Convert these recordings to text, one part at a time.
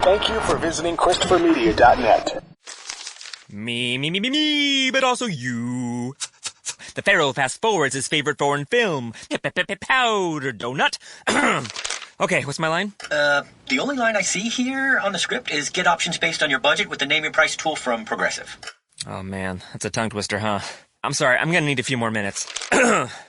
Thank you for visiting ChristopherMedia.net. Me, but also you. The Pharaoh fast forwards his favorite foreign film, Powder Donut. Okay, what's my line? The only line I see here on the script is get options based on your budget with the Name Your Price tool from Progressive. Oh man, that's a tongue twister, huh? I'm sorry, I'm gonna need a few more minutes.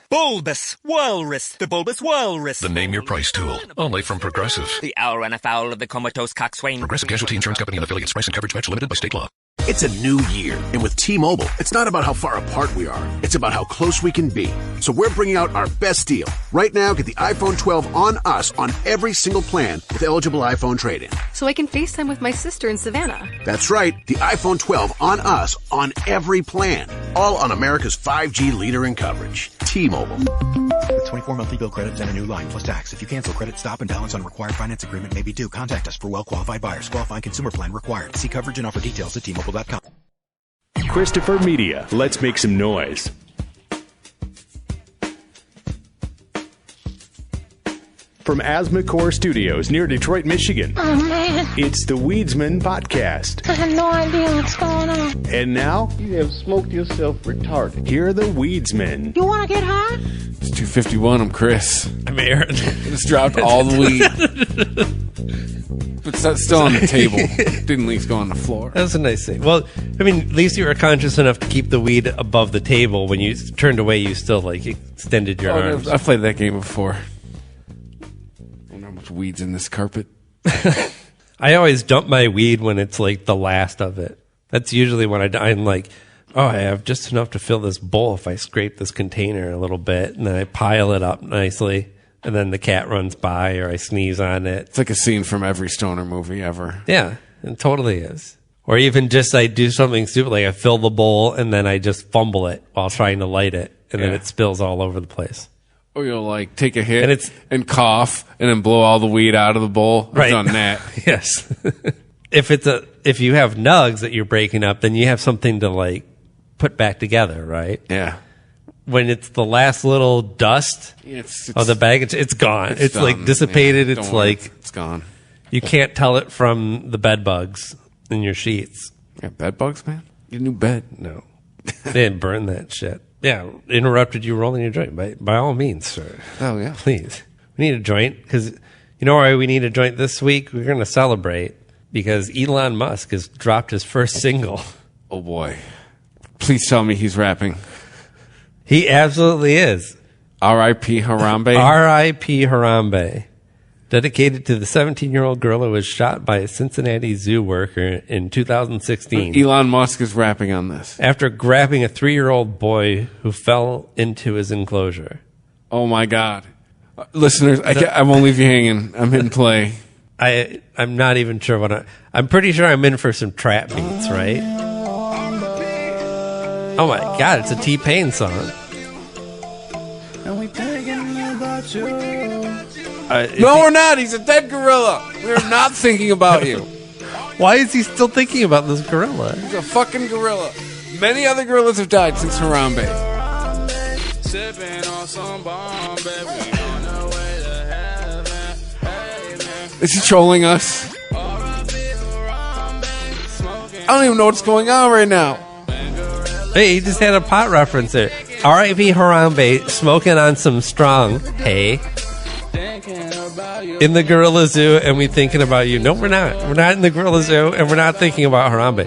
Bulbous Walrus, the Bulbous Walrus. The Name Your Price tool, only from Progressive. The owl ran afoul of the comatose coxswain. Progressive Casualty Insurance Company and affiliates. Price and coverage match limited by state law. It's a new year, and with T-Mobile, it's not about how far apart we are. It's about how close we can be. So we're bringing out our best deal. Right now, get the iPhone 12 on us on every single plan with eligible iPhone trade-in. So I can FaceTime with my sister in Savannah. That's right, the iPhone 12 on us on every plan. All on America's 5G leader in coverage. T-Mobile. With 24 monthly bill credits and a new line plus tax. If you cancel credit, stop and balance on required finance agreement may be due. Contact us for well-qualified buyers. Qualifying consumer plan required. See coverage and offer details at T-Mobile.com. Christopher Media. Let's make some noise. From Asthmacore Studios near Detroit, Michigan. Oh, man. It's the Weedsman Podcast. I have no idea what's going on. And now, you have smoked yourself retarded. Here are the Weedsmen. You want to get high? It's 2:51. I'm Chris. I'm Aaron. Just dropped all the weed. But it's still on the table. Didn't at least go on the floor. That was a nice thing. Well, I mean, at least you were conscious enough to keep the weed above the table. When you turned away, you still, like, extended your arms. I've played that game before. Weeds in this carpet. I always dump my weed when it's like the last of it. That's usually when I'm like, oh, I have just enough to fill this bowl if I scrape this container a little bit, and then I pile it up nicely, and then the cat runs by or I sneeze on it. It's like a scene from every stoner movie ever. Yeah, it totally is. Or even just I do something stupid, like I fill the bowl and then I just fumble it while trying to light it, and then it spills all over the place. Or you'll like take a hit and cough and then blow all the weed out of the bowl. I've done that. Yes. If you have nugs that you're breaking up, then you have something to like put back together, right? Yeah. When it's the last little dust of the bag, it's gone. It's like dissipated. Yeah, it's like it's gone. You can't tell it from the bed bugs in your sheets. Yeah, bed bugs, man. Get a new bed. No, they didn't burn that shit. Yeah, interrupted you rolling your joint. By all means, sir. Oh, yeah. Please. We need a joint because you know why we need a joint this week? We're going to celebrate because Elon Musk has dropped his first single. Oh, boy. Please tell me he's rapping. He absolutely is. R.I.P. Harambe? R.I.P. Harambe. Dedicated to the 17-year-old girl who was shot by a Cincinnati zoo worker in 2016. Elon Musk is rapping on this. After grabbing a 3-year-old boy who fell into his enclosure. Oh, my God. Listeners, I won't leave you hanging. I'm hitting play. I'm not even sure I'm pretty sure I'm in for some trap beats, right? Oh, my God. It's a T-Pain song. And we thinking about you. No, we're not. He's a dead gorilla. We're not thinking about you. Why is he still thinking about this gorilla? He's a fucking gorilla. Many other gorillas have died since Harambe. Is he trolling us? I don't even know what's going on right now. Hey, he just had a pot reference there. R.I.P. Harambe, smoking on some strong. Hey. In the gorilla zoo, and we thinking about you. No, we're not. We're not in the gorilla zoo, and we're not thinking about Harambe.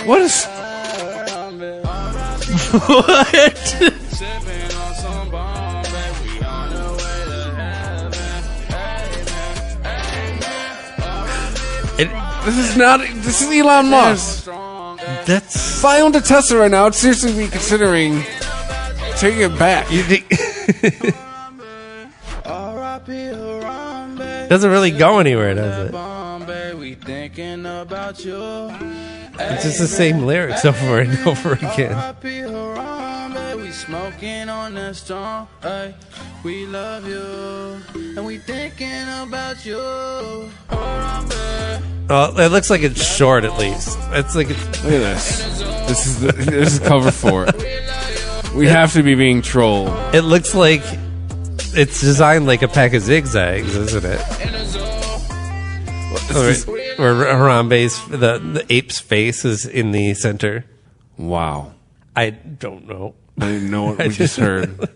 What is... What? This is Elon Musk. That's... If I owned a Tesla right now, I'd seriously be considering taking it back. You think... Doesn't really go anywhere, does it? It's just the same lyrics over and over again. Smoking on that strong, ay, we love you, and we thinking about you. Oh, it looks like it's short at least. It's like look at this. This is cover for it. We have to be being trolled. It looks like it's designed like a pack of zigzags, isn't it? Where Harambe's, the ape's face is in the center. Wow. I don't know. I didn't know what we just heard.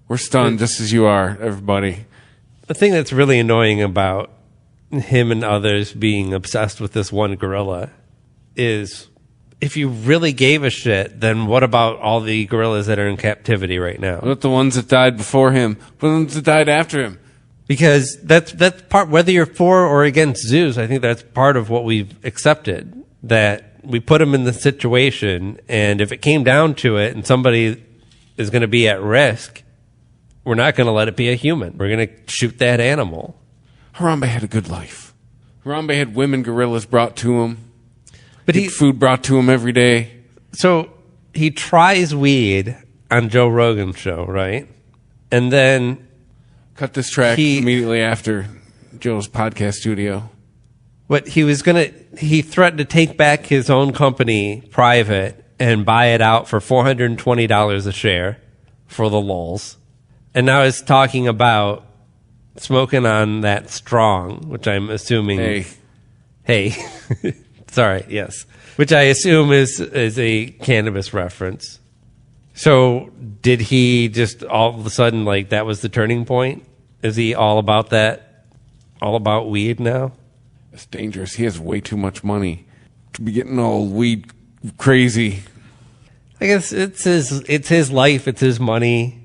We're stunned just as you are, everybody. The thing that's really annoying about him and others being obsessed with this one gorilla is if you really gave a shit, then what about all the gorillas that are in captivity right now? What about the ones that died before him? What about the ones that died after him? Because that's part, whether you're for or against zoos, I think that's part of what we've accepted, that we put them in the situation, and if it came down to it and somebody is going to be at risk, we're not going to let it be a human. We're going to shoot that animal. Harambe had a good life. Harambe had women gorillas brought to him. But he food brought to him every day. So he tries weed on Joe Rogan's show, right? And then cut this track immediately after Joe's podcast studio. But he threatened to take back his own company private and buy it out for $420 a share for the lulz. And now he's talking about smoking on that strong, which I'm assuming. Hey. Sorry, yes. Which I assume is a cannabis reference. So did he just all of a sudden, like, that was the turning point? Is he all about that? All about weed now? It's dangerous. He has way too much money to be getting all weed crazy. I guess it's his life. It's his money.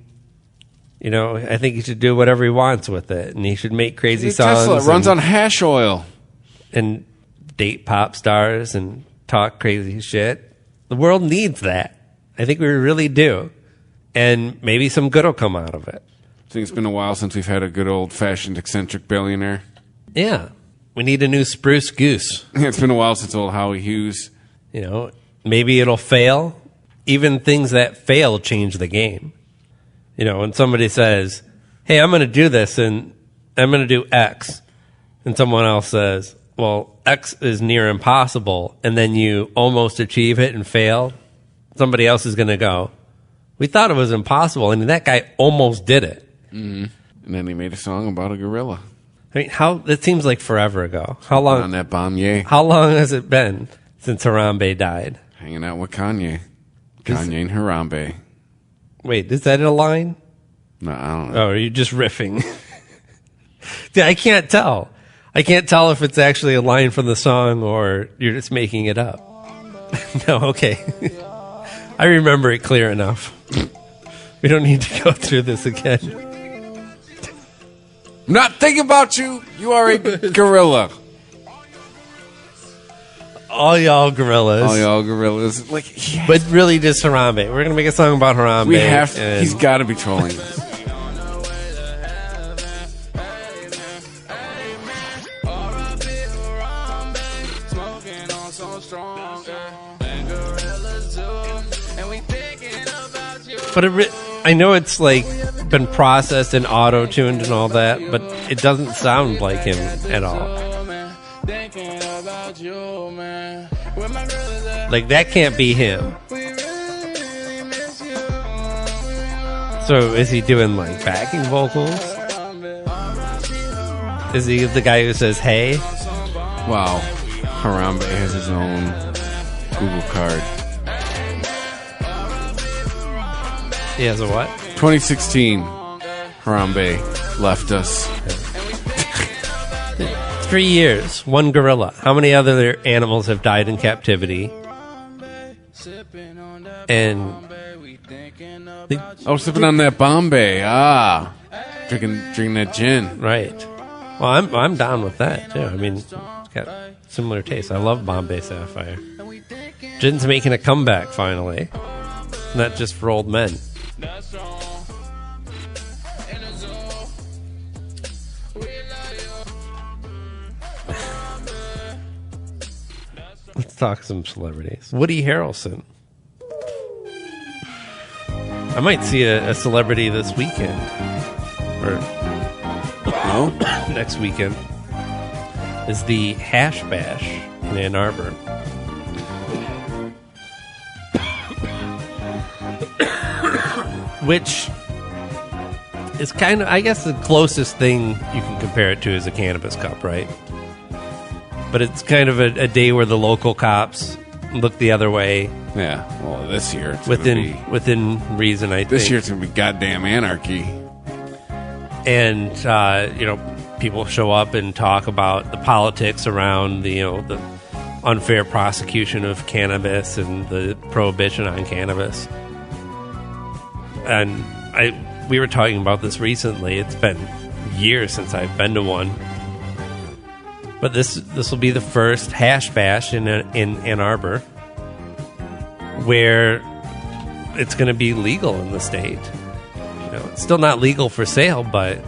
You know, I think he should do whatever he wants with it, and he should make crazy songs. Tesla runs on hash oil and date pop stars and talk crazy shit. The world needs that. I think we really do, and maybe some good will come out of it. I think it's been a while since we've had a good old-fashioned eccentric billionaire. Yeah, we need a new Spruce Goose. It's been a while since old Howie Hughes. You know, maybe it'll fail. Even things that fail change the game. You know, when somebody says, hey, I'm going to do this and I'm going to do X, and someone else says, well, X is near impossible, and then you almost achieve it and fail, somebody else is going to go, we thought it was impossible, and that guy almost did it. Mm-hmm. And then he made a song about a gorilla. I mean, it seems like forever ago. How long? On that bomb, yay. How long has it been since Harambe died? Hanging out with Kanye. Kanye and Harambe. Wait, is that a line? No, I don't know. Oh, are you just riffing? Dude, I can't tell. I can't tell if it's actually a line from the song or you're just making it up. No, okay. I remember it clear enough. We don't need to go through this again. I'm not thinking about you. You are a gorilla. All y'all gorillas. All y'all gorillas. Like, yes. But really just Harambe. We're going to make a song about Harambe. We have to. He's got to be trolling us. But I know it's like been processed and auto-tuned and all that, but it doesn't sound like him at all. Like, that can't be him. So is he doing like backing vocals? Is he the guy who says hey? Wow. Harambe has his own Google card. He has a what? 2016. Harambe left us. 3 years, one gorilla. How many other animals have died in captivity? And sipping on that Bombay. Drinking that gin. Right. Well, I'm down with that too. I mean, it's got similar taste. I love Bombay Sapphire. Gin's making a comeback finally, not just for old men. Let's talk some celebrities. Woody Harrelson. I might see a celebrity this weekend. Or next weekend. Is the Hash Bash in Ann Arbor. which is kind of, I guess, the closest thing you can compare it to is a cannabis cup, right? But it's kind of a day where the local cops look the other way. Yeah, well, this year it's within reason, I think. This year it's going to be goddamn anarchy. And, people show up and talk about the politics around the unfair prosecution of cannabis and the prohibition on cannabis. And we were talking about this recently. It's been years since I've been to one. But this will be the first hash bash in Ann Arbor where it's going to be legal in the state. It's still not legal for sale, but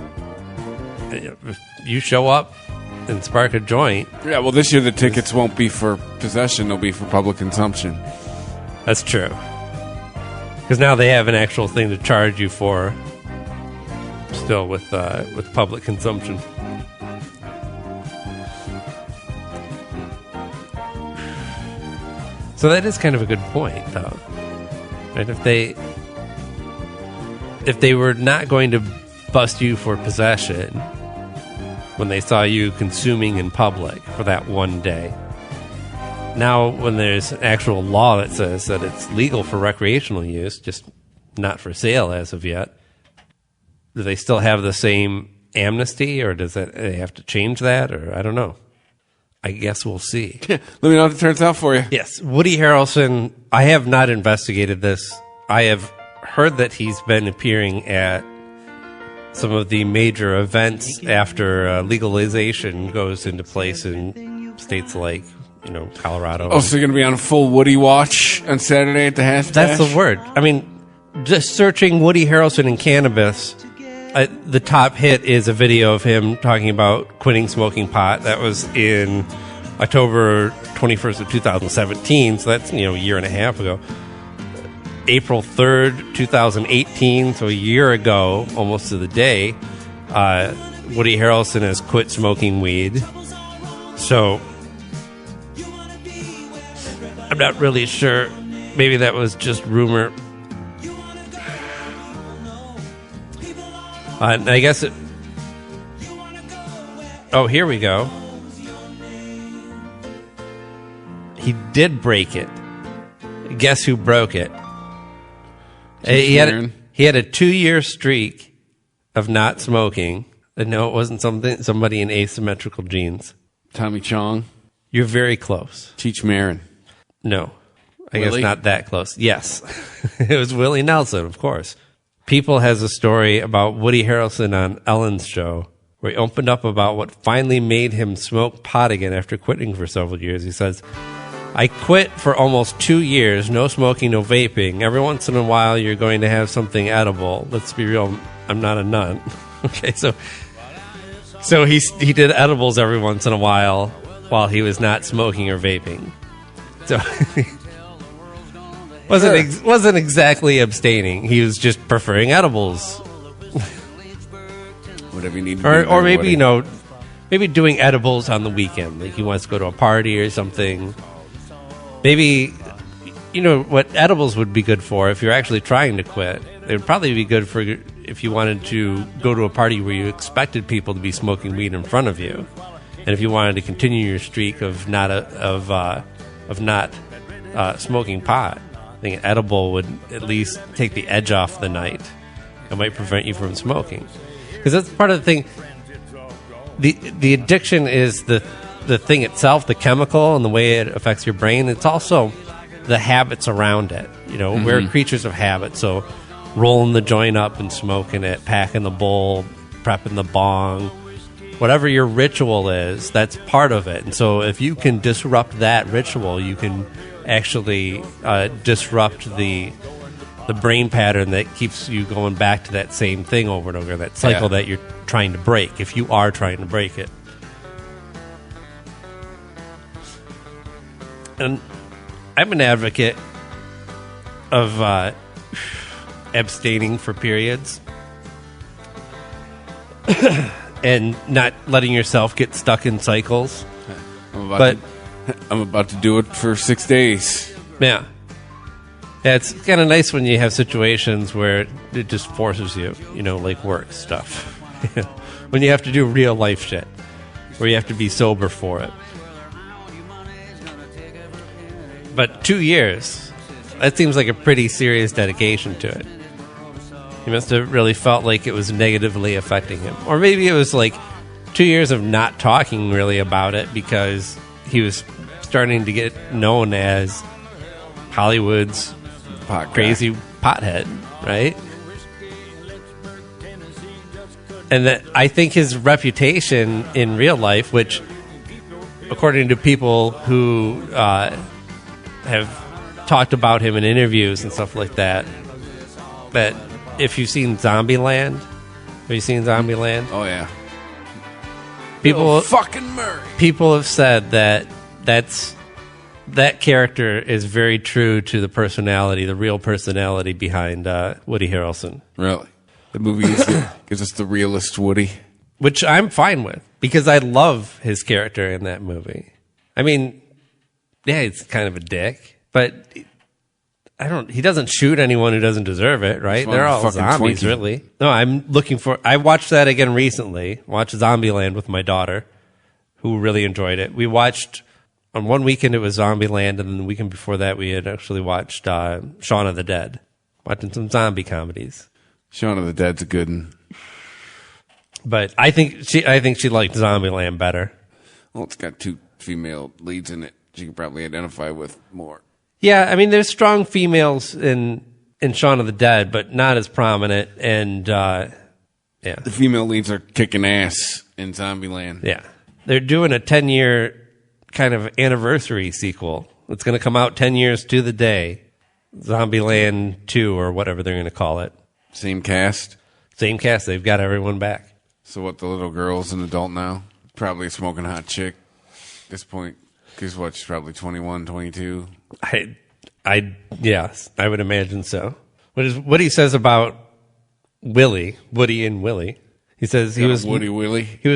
if you show up and spark a joint. Yeah, well, this year the tickets won't be for possession; they'll be for public consumption. That's true. Because now they have an actual thing to charge you for. Still with public consumption. So that is kind of a good point, though. Right? If they were not going to bust you for possession when they saw you consuming in public for that one day, now when there's an actual law that says that it's legal for recreational use, just not for sale as of yet, do they still have the same amnesty, or they have to change that, or I don't know. I guess we'll see. Let me know if it turns out for you. Yes. Woody Harrelson, I have not investigated this. I have heard that he's been appearing at some of the major events after legalization goes into place in states like, Colorado. Oh, so you're going to be on a full Woody watch on Saturday at the hash bash? That's the word. I mean, just searching Woody Harrelson and cannabis, the top hit is a video of him talking about quitting smoking pot. That was in October 21st of 2017, so that's, a year and a half ago. April 3rd, 2018, so a year ago, almost to the day, Woody Harrelson has quit smoking weed. So, I'm not really sure. Maybe that was just rumor. I guess it... Oh, here we go. He did break it. Guess who broke it? He had a 2-year streak of not smoking. And no, it wasn't somebody in asymmetrical jeans. Tommy Chong. You're very close. Cheech Marin. No. I guess not that close. Yes. It was Willie Nelson, of course. People has a story about Woody Harrelson on Ellen's show where he opened up about what finally made him smoke pot again after quitting for several years. He says, I quit for almost 2 years, no smoking, no vaping. Every once in a while, you're going to have something edible. Let's be real, I'm not a nut. Okay, so he did edibles every once in a while he was not smoking or vaping. So wasn't exactly abstaining. He was just preferring edibles. Whatever you need to do. Or maybe, maybe doing edibles on the weekend. Like he wants to go to a party or something. Maybe, what edibles would be good for if you're actually trying to quit. It would probably be good for if you wanted to go to a party where you expected people to be smoking weed in front of you. And if you wanted to continue your streak of not smoking pot, I think an edible would at least take the edge off the night. It might prevent you from smoking. Because that's part of the thing. The addiction is the thing itself, the chemical and the way it affects your brain. It's also the habits around it. We're creatures of habit. So rolling the joint up and smoking it, packing the bowl, prepping the bong, whatever your ritual is, that's part of it. And so if you can disrupt that ritual, you can actually disrupt the brain pattern that keeps you going back to that same thing over and over, that cycle that you're trying to break, if you are trying to break it. And I'm an advocate of abstaining for periods and not letting yourself get stuck in cycles. I'm about to do it for 6 days. Yeah. Yeah, it's kind of nice when you have situations where it just forces you, like work stuff. When you have to do real life shit, where you have to be sober for it. But 2 years, that seems like a pretty serious dedication to it. He must have really felt like it was negatively affecting him. Or maybe it was like 2 years of not talking really about it because he was starting to get known as Hollywood's crazy pothead, right? And that I think his reputation in real life, which, according to people who have talked about him in interviews and stuff like that, that if you've seen Zombieland, have you seen Zombieland? Oh yeah. People fucking Murray. People have said that that character is very true to the personality, the real personality behind Woody Harrelson. Really? The movie gives us the realest Woody. Which I'm fine with, because I love his character in that movie. I mean, yeah, he's kind of a dick, but he doesn't shoot anyone who doesn't deserve it, right? They're all zombies, really. No, I watched that again recently, watched Zombieland with my daughter, who really enjoyed it. We watched, on one weekend it was Zombieland, and then the weekend before that we had actually watched Shaun of the Dead, watching some zombie comedies. Shaun of the Dead's a good one. But I think she liked Zombieland better. Well, it's got 2 female leads in it. She can probably identify with more. Yeah, I mean, there's strong females in Shaun of the Dead, but not as prominent. And yeah, the female leads are kicking ass in Zombieland. Yeah, they're doing a 10-year kind of anniversary sequel. It's going to come out 10 years to the day. Zombieland 2 or whatever they're going to call it. Same cast. Same cast. They've got everyone back. So what? The little girl's an adult now. Probably a smoking hot chick at this point. Because she's probably 21, 22. Yes, I would imagine so. What he says about Woody and Willie. He says he was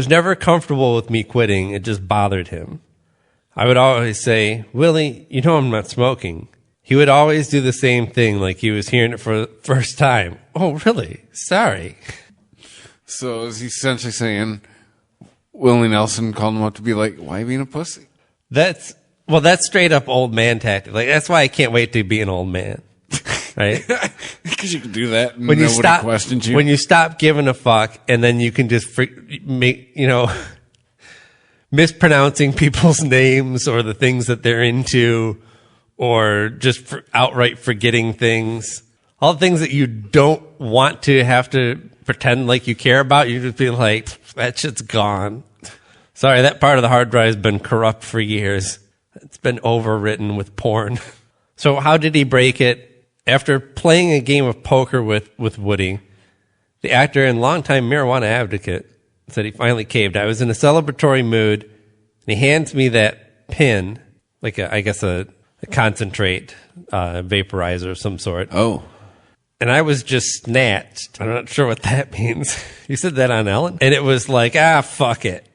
never comfortable with me quitting. It just bothered him. I would always say, Willie, I'm not smoking. He would always do the same thing, like he was hearing it for the first time. Oh, really? Sorry. So is he essentially saying Willie Nelson called him up to be like, why being a pussy? That's straight up old man tactic. Like, that's why I can't wait to be an old man. Right? Because you can do that and nobody questions you. When you stop giving a fuck, and then you can just mispronouncing people's names or the things that they're into, or just outright forgetting things. All the things that you don't want to have to pretend like you care about, you just be like, that shit's gone. Sorry, that part of the hard drive has been corrupt for years. It's been overwritten with porn. So how did he break it? After playing a game of poker with Woody, the actor and longtime marijuana advocate said he finally caved. I was in a celebratory mood, and he hands me that pin, like a concentrate vaporizer of some sort. Oh. And I was just snatched. I'm not sure what that means. You said that on Ellen? And it was like, fuck it.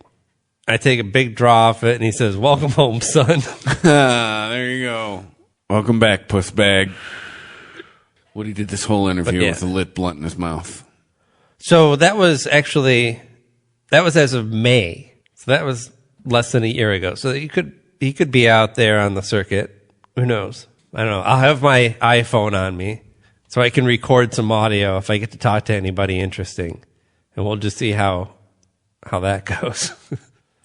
I take a big draw off it, and he says, welcome home, son. There you go. Welcome back, puss bag. Woody did this whole interview with a lit blunt in his mouth. So that was as of May. So that was less than a year ago. So he could be out there on the circuit. Who knows? I don't know. I'll have my iPhone on me so I can record some audio if I get to talk to anybody interesting. And we'll just see how that goes.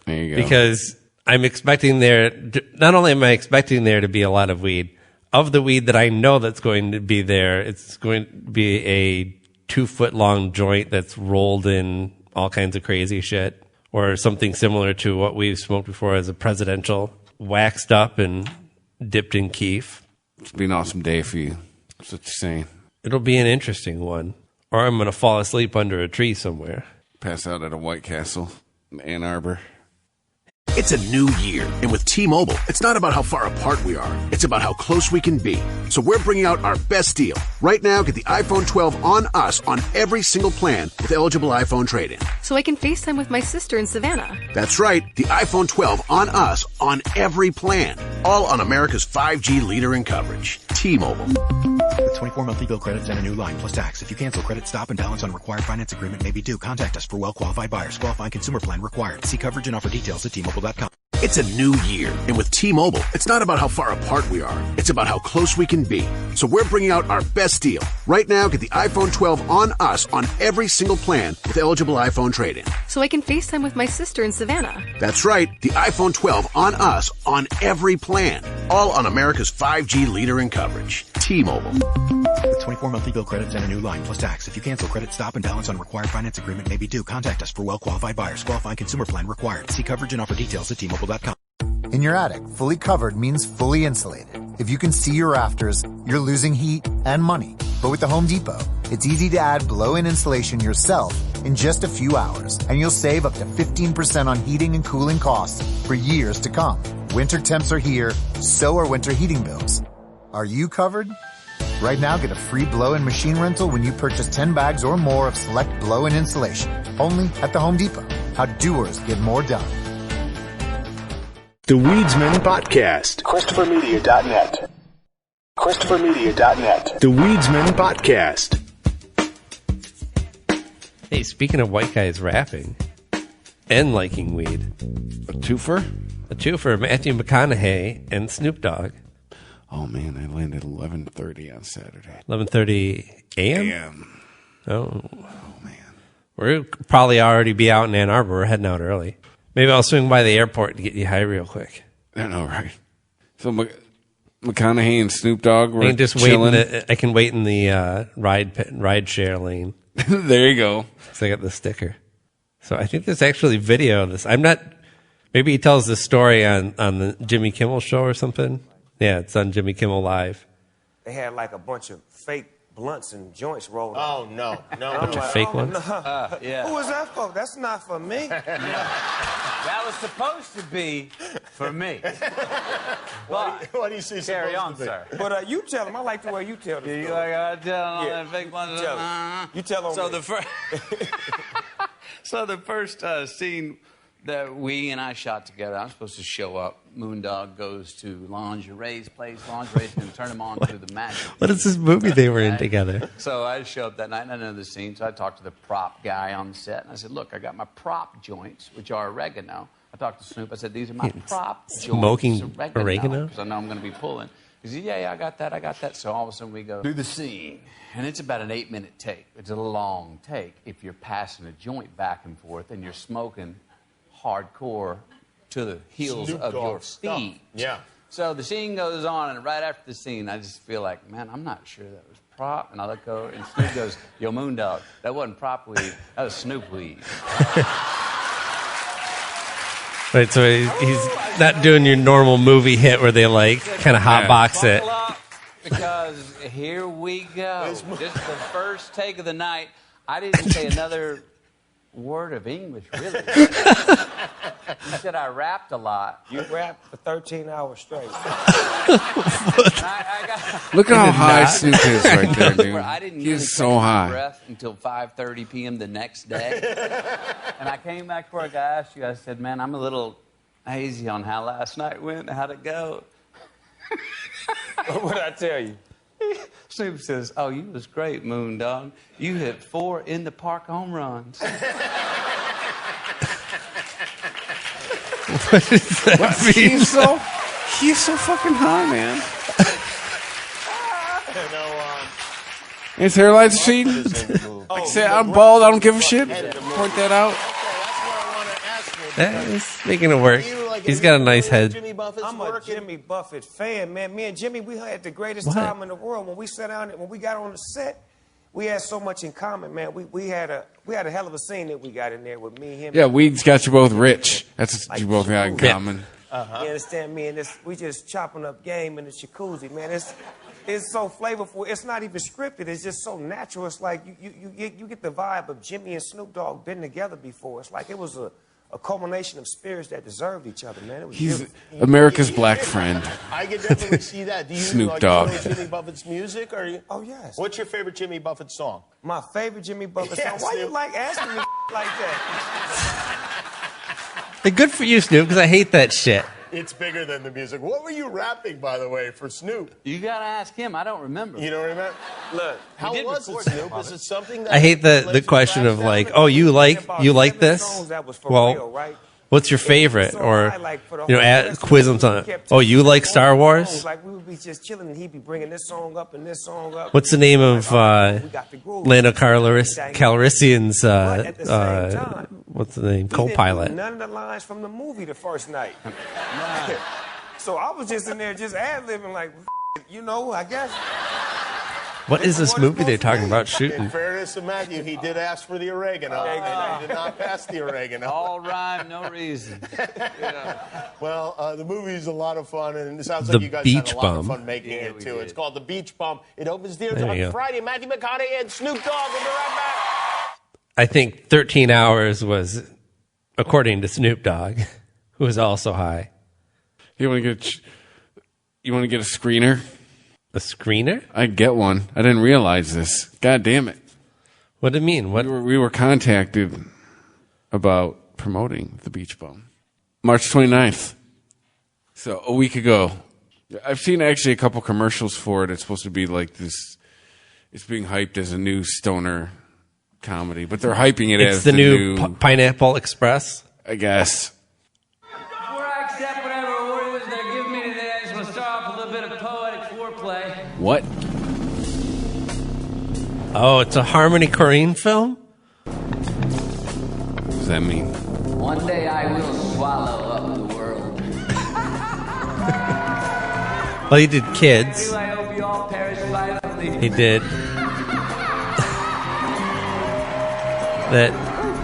There you go. Because I'm expecting not only am I expecting there to be a lot of weed, of the weed that I know that's going to be there, it's going to be a 2-foot long joint that's rolled in all kinds of crazy shit, or something similar to what we've smoked before as a presidential, waxed up and dipped in keef. It's be an awesome day for you. That's what you're saying. It'll be an interesting one. Or I'm going to fall asleep under a tree somewhere. Pass out at a White Castle in Ann Arbor. It's a new year, and with T-Mobile, it's not about how far apart we are. It's about how close we can be. So we're bringing out our best deal. Right now, get the iPhone 12 on us on every single plan with eligible iPhone trade-in. So I can FaceTime with my sister in Savannah. That's right, the iPhone 12 on us on every plan. All on America's 5G leader in coverage. T-Mobile. With 24 monthly bill credits and a new line plus tax. If you cancel, credit stop and balance on required finance agreement may be due. Contact us for well-qualified buyers. Qualifying consumer plan required. See coverage and offer details at T-Mobile.com. It's a new year, and with T-Mobile, it's not about how far apart we are. It's about how close we can be. So we're bringing out our best deal. Right now, get the iPhone 12 on us on every single plan with eligible iPhone trade-in. So I can FaceTime with my sister in Savannah. That's right, the iPhone 12 on us on every plan. All on America's 5G leader in coverage. T-Mobile. With 24 monthly bill credits and a new line plus tax. If you cancel, credit stop and balance on required finance agreement may be due. Contact us for well-qualified buyers. Qualifying consumer plan required. See coverage and offer details at T-Mobile.com. In your attic, fully covered means fully insulated. If you can see your rafters, you're losing heat and money. But with the Home Depot, it's easy to add blow-in insulation yourself in just a few hours, and you'll save up to 15% on heating and cooling costs for years to come. Winter temps are here, so are winter heating bills. Are you covered? Right now, get a free blow-in machine rental when you purchase 10 bags or more of select blow-in insulation. Only at the Home Depot. How doers get more done. The Weedsman Podcast. ChristopherMedia.net. ChristopherMedia.net. The Weedsman Podcast. Hey, speaking of white guys rapping and liking weed. A twofer? A twofer, Matthew McConaughey and Snoop Dogg. Oh, man, I landed 11:30 on Saturday. 11:30 a.m.? Oh, man. We'll probably already be out in Ann Arbor. We're heading out early. Maybe I'll swing by the airport to get you high real quick. I know, right? So McConaughey and Snoop Dogg were chilling. I can wait in the ride share lane. There you go. So I got the sticker. So I think there's actually video of this. I'm not. Maybe he tells this story on the Jimmy Kimmel show or something. Yeah, it's on Jimmy Kimmel Live. They had like a bunch of fake blunts and joints rolled up. Oh, no. Bunch of fake ones? Yeah. Who was that for? That's not for me. That was supposed to be for me. What do you say? Carry on, sir. But you tell them. I like the way you tell them. You like I tell them that fake ones? You tell them. So the first scene that we and I shot together, I'm supposed to show up. Moondog goes to lingerie's place. Lingerie's going to turn him on to the magic. What is this movie they were in together? So I show up that night and I know the scene. So I talked to the prop guy on the set. And I said, look, I got my prop joints, which are oregano. I talked to Snoop. I said, these are my prop joints. Smoking oregano? Because I know I'm going to be pulling. He said, yeah, I got that. So all of a sudden we go do the scene. And it's about an 8-minute take. It's a long take if you're passing a joint back and forth and you're smoking hardcore to the heels Snoop of Dogg your stuff. feet. Yeah. So the scene goes on, and right after the scene, I just feel like, man, I'm not sure that was prop. And I look over, and Snoop goes, yo, Moondog, that wasn't prop weed. That was Snoop weed. Right, so he's not doing your normal movie hit where they like kind of hotbox it. Buckle up, because here we go. This is the first take of the night. I didn't say another word of English, really. You said I rapped a lot. You rapped for 13 hours straight. Look at how high Snoop is right there, dude. I didn't He's so high. Breath until 5:30 p.m. the next day. And I came back before I asked you. I said, man, I'm a little hazy on how last night went. How'd it go? What did I tell you? Snoop says, oh, you was great, Moondog. You hit 4 in the park home runs. What does that mean? He's so fucking high, man. His hairline's receding. Like I said, I'm bald. I don't give a shit. Point that out. That is making it work. He's got a nice head. I'm a Jimmy Buffett fan, man. Me and Jimmy, we had the greatest time in the world. When we sat down, when we got on the set, we had so much in common, man. We had a hell of a scene that we got in there with me, him. Yeah, weed's got you both rich. That's what you both got in common. You understand me? And we just chopping up game in the jacuzzi, man. It's so flavorful. It's not even scripted. It's just so natural. It's like you get the vibe of Jimmy and Snoop Dogg been together before. It's like it was a culmination of spirits that deserved each other, man. It was He's beautiful. America's black friend. I can definitely see that. Do you Snoop Dogg. know Jimmy Buffett's music? Or Oh, yes. What's your favorite Jimmy Buffett song? My favorite Jimmy Buffett song. Yes, Why you Snoop. like asking me like that? Good for you, Snoop, because I hate that shit. It's bigger than the music. What were you rapping, by the way, for Snoop? You gotta ask him. I don't remember. You don't remember? Look, how was it, Snoop? Is it something that I hate the question of like, oh, you like this? Well, what's your favorite? Or, quiz them on it. Oh, you like Star Wars? Like we would be just chilling, and he'd be bringing this song up and this song up. What's the name of Lando Calrissian's, what's the name? Co-pilot. None of the lines from the movie the first night. So I was just in there just ad-libbing like, I guess. What is this movie they're talking about shooting? In fairness to Matthew, he did ask for the oregano. He did not pass the oregano. All rhyme, no reason. Well, the movie is a lot of fun, and it sounds like you guys had a lot of fun making it, too. It's called The Beach Bum. It opens theaters on Friday. Matthew McConaughey and Snoop Dogg will be right back. I think 13 hours was, according to Snoop Dogg, who was also high. You want to get a screener? A screener? I'd get one. I didn't realize this. God damn it. What do you mean? What? We were contacted about promoting The Beach Bum. March 29th. So a week ago. I've seen actually a couple commercials for it. It's supposed to be like this. It's being hyped as a new stoner comedy, but they're hyping it as the new Pineapple Express? I guess. Before I accept whatever orders they're giving me today, I just want to start off with a little bit of poetic foreplay. What? Oh, it's a Harmony Korine film? What does that mean? One day I will swallow up the world. Well, he did Kids. I hope you all perish violently. He did that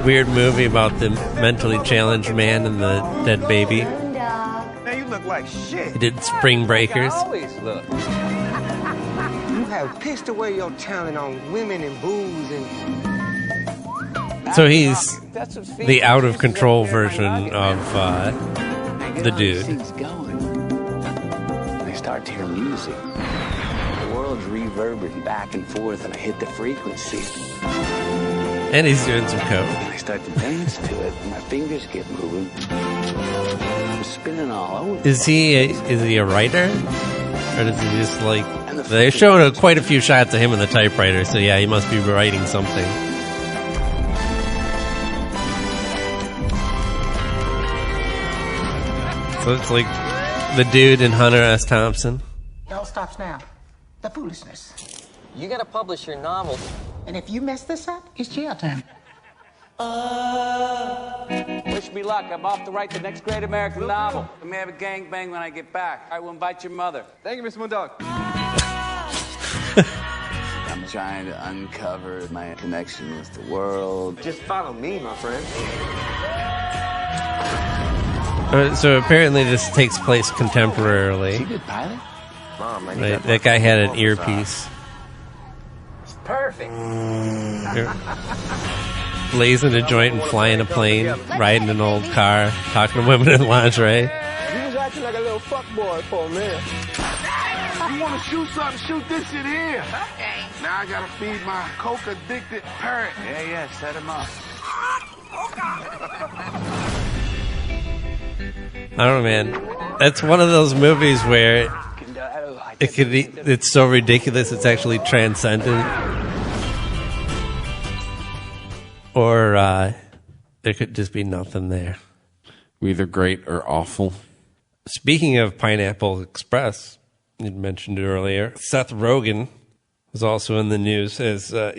weird movie about the mentally challenged man and the dead baby. Now you look like shit. He did Spring Breakers. I always look. You have pissed away your talent on women and booze and... So he's the out-of-control version of the dude. I start to hear music. The world's reverberating back and forth, and I hit the frequency. And he's doing some coke. I start to dance to it, and my fingers get moving. I'm spinning all over. Is he a writer? Or does he just like... They're showing quite a few shots of him in the typewriter, so yeah, he must be writing something. So it's like the dude in Hunter S. Thompson. It all stops now. The foolishness. You gotta publish your novel. And if you mess this up, it's jail time. Wish me luck. I'm off to write the next great American novel. I may have a gangbang when I get back. I will invite your mother. Thank you, Mr. Moondog. I'm trying to uncover my connection with the world. Just follow me, my friend. So apparently this takes place contemporarily. Is he a good pilot? Mom, that guy had an earpiece. Perfect. Blazing a joint and flying a plane, riding an old car, talking to women in lingerie. He was acting like a little fuckboy for a minute. You want to shoot something, shoot this shit here. Okay. Now I gotta feed my coke-addicted parrot. Yeah, set him up. I don't know, man. That's one of those movies where it's so ridiculous it's actually transcendent. Or there could just be nothing there. Either great or awful. Speaking of Pineapple Express, you mentioned it earlier, Seth Rogen was also in the news as not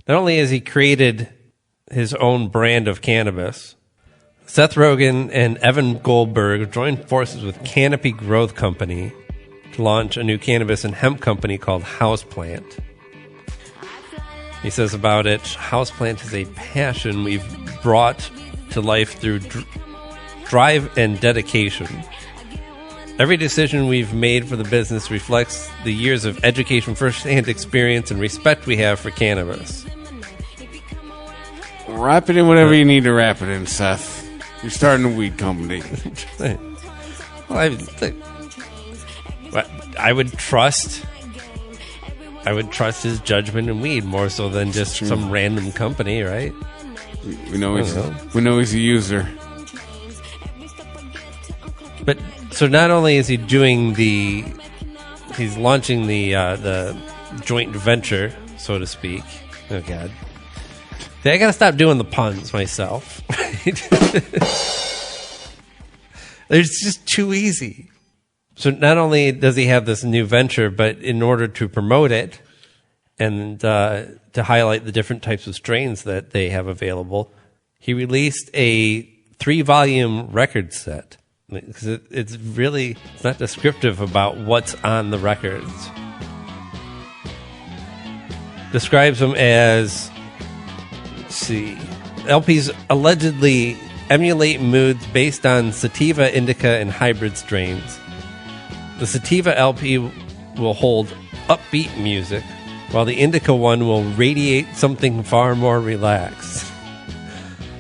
only has he created his own brand of cannabis, Seth Rogen and Evan Goldberg joined forces with Canopy Growth Company to launch a new cannabis and hemp company called Houseplant. He says about it, Houseplant is a passion we've brought to life through drive and dedication. Every decision we've made for the business reflects the years of education, first-hand experience, and respect we have for cannabis. Wrap it in whatever you need to wrap it in, Seth. You're starting a weed company. Well, I would trust his judgment in weed more so than just some random company, right? We know he's a user. But So not only is he doing he's launching the joint venture, so to speak. Oh God, I gotta stop doing the puns myself. It's just too easy. So not only does he have this new venture, but in order to promote it and to highlight the different types of strains that they have available, he released a 3-volume record set. Because it's not descriptive about what's on the records. Describes them as, let's see, LPs allegedly emulate moods based on sativa, indica, and hybrid strains. The sativa LP will hold upbeat music, while the indica one will radiate something far more relaxed.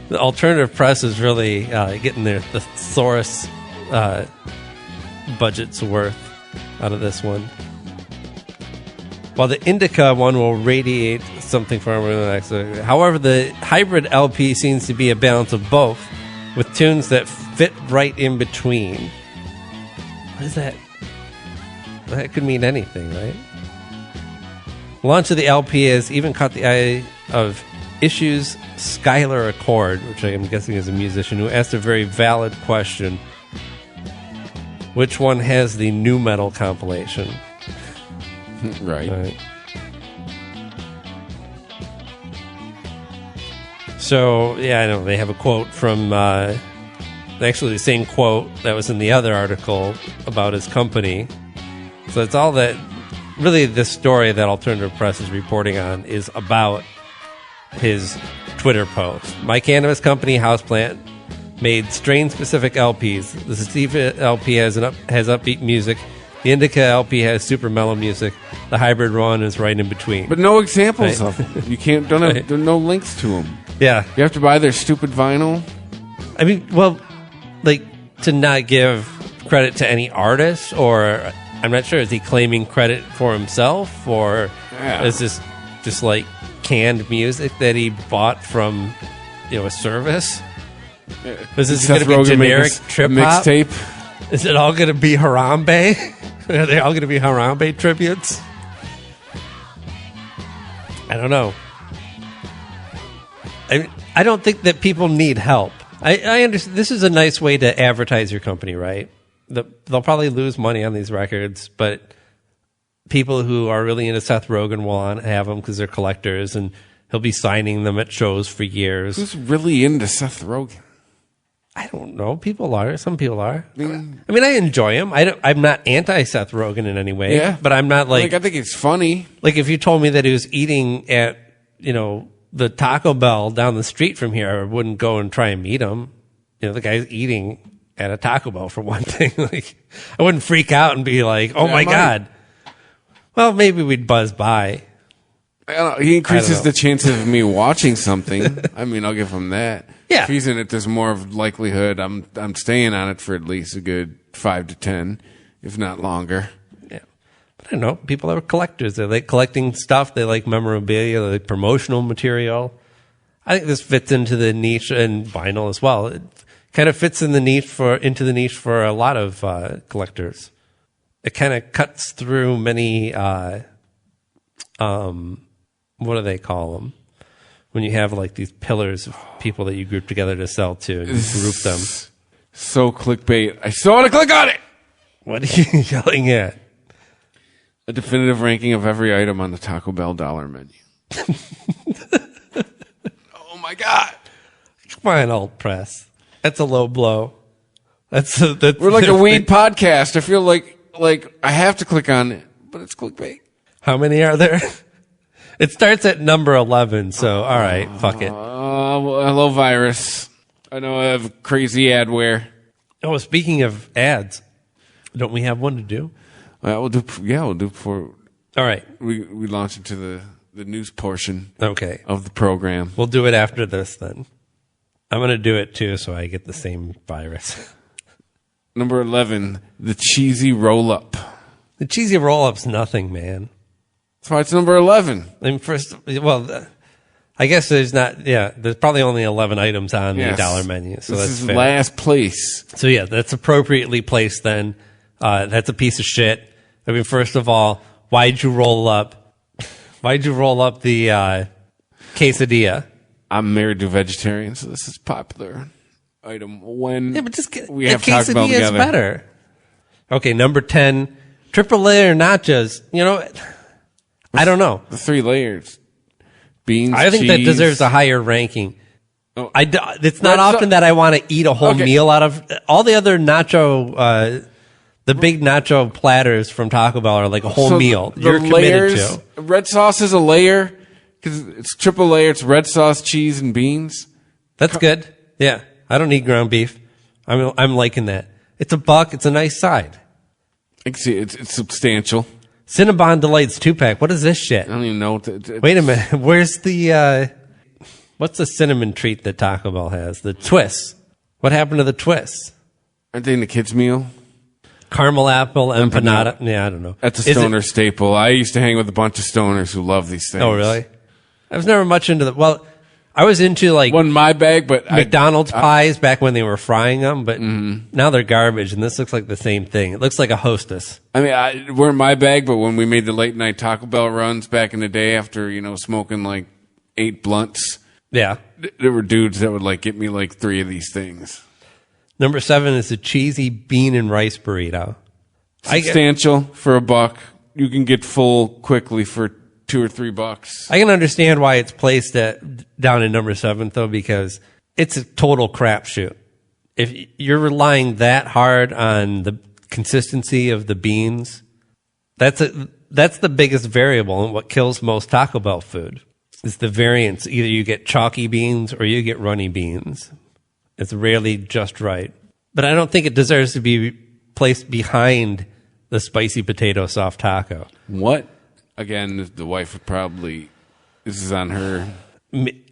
The alternative press is really getting their thesaurus budget's worth out of this one. While the indica one will radiate something far more relaxed. However, the hybrid LP seems to be a balance of both, with tunes that fit right in between. What is that? That could mean anything, right? Launch of the LP has even caught the eye of Issues Skylar Accord, which I am guessing is a musician, who asked a very valid question. Which one has the new metal compilation? Right. So, yeah, I know. They have a quote from, actually the same quote that was in the other article about his company. So it's all that, really this story that Alternative Press is reporting on is about his Twitter post. My cannabis company, Houseplant, made strain-specific LPs. The sativa LP has upbeat music. The indica LP has super mellow music. The hybrid one is right in between. But no examples of them. You can't. Don't have. There are no links to them. Yeah, you have to buy their stupid vinyl. I mean, well, like to not give credit to any artist, or I'm not sure. Is he claiming credit for himself, or is this just like canned music that he bought from, a service? Is this going to be generic trip hop mixtape? Is it all going to be Harambe? Are they all going to be Harambe tributes? I don't know. I don't think that people need help. I understand. This is a nice way to advertise your company, right? They'll probably lose money on these records, but people who are really into Seth Rogen will have them because they're collectors, and he'll be signing them at shows for years. Who's really into Seth Rogen? I don't know. People are. Some people are. I mean, I enjoy him. I'm not anti-Seth Rogen in any way. Yeah. But I'm not like... I think it's funny. Like, if you told me that he was eating at, the Taco Bell down the street from here, I wouldn't go and try and meet him. The guy's eating at a Taco Bell, for one thing. Like, I wouldn't freak out and be like, oh, my God. Well, maybe we'd buzz by. I don't know. He increases the chances of me watching something. I mean, I'll give him that. Yeah. If he's in it, there's more of likelihood I'm staying on it for at least a good 5 to 10, if not longer. Yeah. But I don't know. People are collectors. They like collecting stuff. They like memorabilia. They like promotional material. I think this fits into the niche, and vinyl as well. It kind of fits in the niche into the niche for a lot of collectors. It kind of cuts through many, what do they call them? When you have like these pillars of people that you group together to sell to, and you group them. So clickbait. I still want to click on it. What are you yelling at? A definitive ranking of every item on the Taco Bell dollar menu. Oh my God. Come on, Alt Press. That's a low blow. That's We're like a weed podcast. I feel like I have to click on it, but it's clickbait. How many are there? It starts at number 11, so all right, fuck it. Hello, virus. I know I have crazy adware. Oh, speaking of ads, don't we have one to do? We'll do before. All right, we launch into the news portion. Okay. Of the program. We'll do it after this then. I'm going to do it too, so I get the same virus. Number 11, the cheesy roll up. The cheesy roll up's nothing, man. That's why it's number 11. I mean, I guess there's not. Yeah, there's probably only 11 items on the dollar menu, so this that's is fair. last place. So yeah, that's appropriately placed. Then that's a piece of shit. I mean, first of all, why'd you roll up the quesadilla? I'm married to a vegetarian, so this is popular item when but just we have Taco Bell quesadilla is together. better. Okay, number 10, triple layer nachos. You know, I don't know. The 3 layers. Beans, I think that cheese. deserves a higher ranking. Oh. It's not often that I want to eat a whole meal out of all the other nacho. The big nacho platters from Taco Bell are like a whole meal. The You're committed layers, to. Red sauce is a layer because it's triple layer. It's red sauce, cheese, and beans. That's good. Yeah, I don't need ground beef. I'm liking that. It's $1. It's a nice side. I can see it's substantial. Cinnabon Delights 2-pack. What is this shit? I don't even know. Wait a minute. Where's the what's the cinnamon treat that Taco Bell has? The twists. What happened to the twists? Aren't they in the kids' meal? Caramel apple empanada. Yeah, I don't know. That's a stoner staple. I used to hang with a bunch of stoners who love these things. Oh, really? I was never much into Well, I was into like wasn't my bag, but McDonald's pies back when they were frying them, but now they're garbage, and this looks like the same thing. It looks like a Hostess. I mean, weren't my bag, but when we made the late night Taco Bell runs back in the day, after smoking like 8 blunts, yeah, there were dudes that would like get me like 3 of these things. Number 7 is a cheesy bean and rice burrito. Substantial for $1. You can get full quickly for $2 or $3. I can understand why it's placed down in number 7 though, because it's a total crapshoot. If you're relying that hard on the consistency of the beans, that's the biggest variable in what kills most Taco Bell food. Is the variance. Either you get chalky beans or you get runny beans. It's rarely just right. But I don't think it deserves to be placed behind the spicy potato soft taco. What? Again, the wife would probably... This is on her.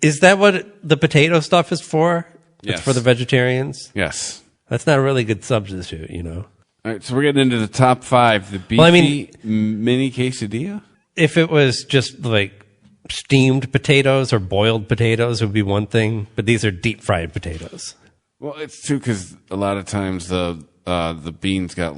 Is that what the potato stuff is for? Yes. It's for the vegetarians? Yes. That's not a really good substitute, All right, so we're getting into the top 5. The beefy mini quesadilla? If it was just like steamed potatoes or boiled potatoes, it would be one thing, but these are deep fried potatoes. Well, it's true because a lot of times the beans got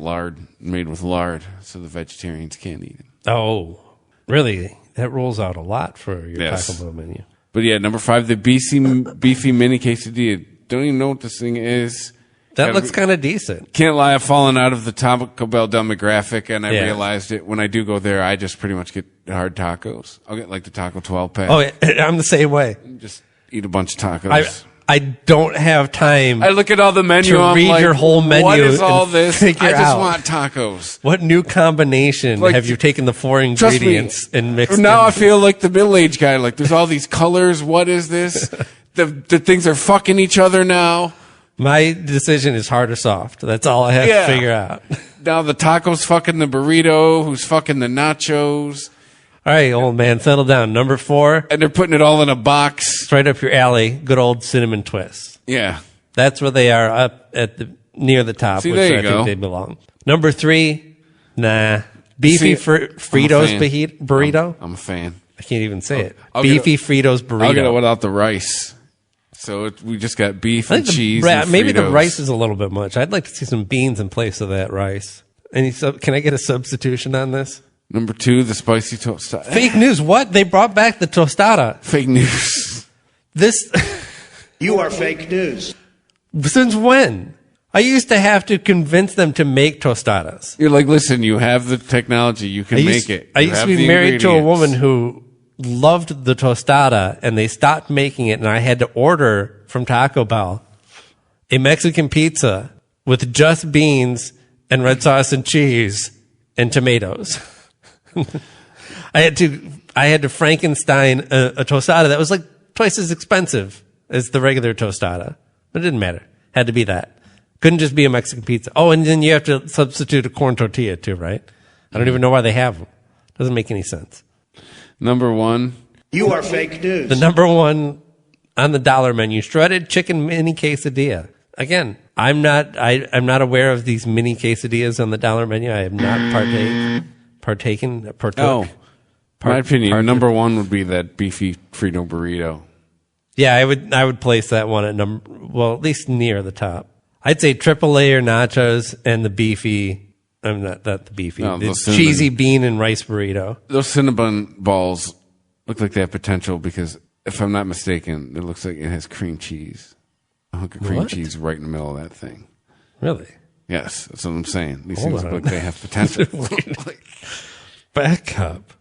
made with lard, so the vegetarians can't eat it. Oh, really? That rolls out a lot for your Taco Bell menu. But yeah, number 5, the beefy mini quesadilla. Don't even know what this thing is. That looks kind of decent. Can't lie, I've fallen out of the Taco Bell demographic, and I realized it when I do go there. I just pretty much get hard tacos. I'll get like the Taco 12 pack. Oh, I'm the same way. Just eat a bunch of tacos. I don't have time. I look at all the menu. To read your whole menu. What is all this? I just want tacos. What new combination have you taken the 4 ingredients and mixed? Now I feel like the middle-aged guy. Like there's all these colors. What is this? The things are fucking each other now. My decision is hard or soft. That's all I have to figure out. Now the taco's fucking the burrito. Who's fucking the nachos? All right, old man, settle down. Number 4. And they're putting it all in a box. It's right up your alley. Good old cinnamon twists. Yeah. That's where they are, up at near the top, See, which I think they belong. Number 3, beefy Fritos burrito. I'm a fan. I can't even say it. Beefy Fritos burrito. I'll get it without the rice. So we just got beef and cheese. Maybe the rice is a little bit much. I'd like to see some beans in place of that rice. Can I get a substitution on this? Number 2, the spicy tostada. Fake news. What? They brought back the tostada. Fake news. You are fake news. Since when? I used to have to convince them to make tostadas. You're like, listen, you have the technology. You can make it. I used to be married to a woman who loved the tostada, and they stopped making it, and I had to order from Taco Bell a Mexican pizza with just beans and red sauce and cheese and tomatoes. I had to Frankenstein a tostada that was like twice as expensive as the regular tostada. But it didn't matter. Had to be that. Couldn't just be a Mexican pizza. Oh, and then you have to substitute a corn tortilla too, right? I don't even know why they have them. Doesn't make any sense. Number 1. You are fake news. The number 1 on the dollar menu, shredded chicken mini quesadilla. Again, I'm not aware of these mini quesadillas on the dollar menu. I have not partook. My opinion, number one would be that beefy Frito burrito. Yeah, I would place that one at at least near the top. I'd say triple layer nachos and the beefy. I'm not the beefy. No, the cheesy bean and rice burrito. Those Cinnabon balls look like they have potential because, if I'm not mistaken, it looks like it has cream cheese. A hunk of cream cheese right in the middle of that thing. Really? Yes, that's what I'm saying. These things look like they have potential. Back up.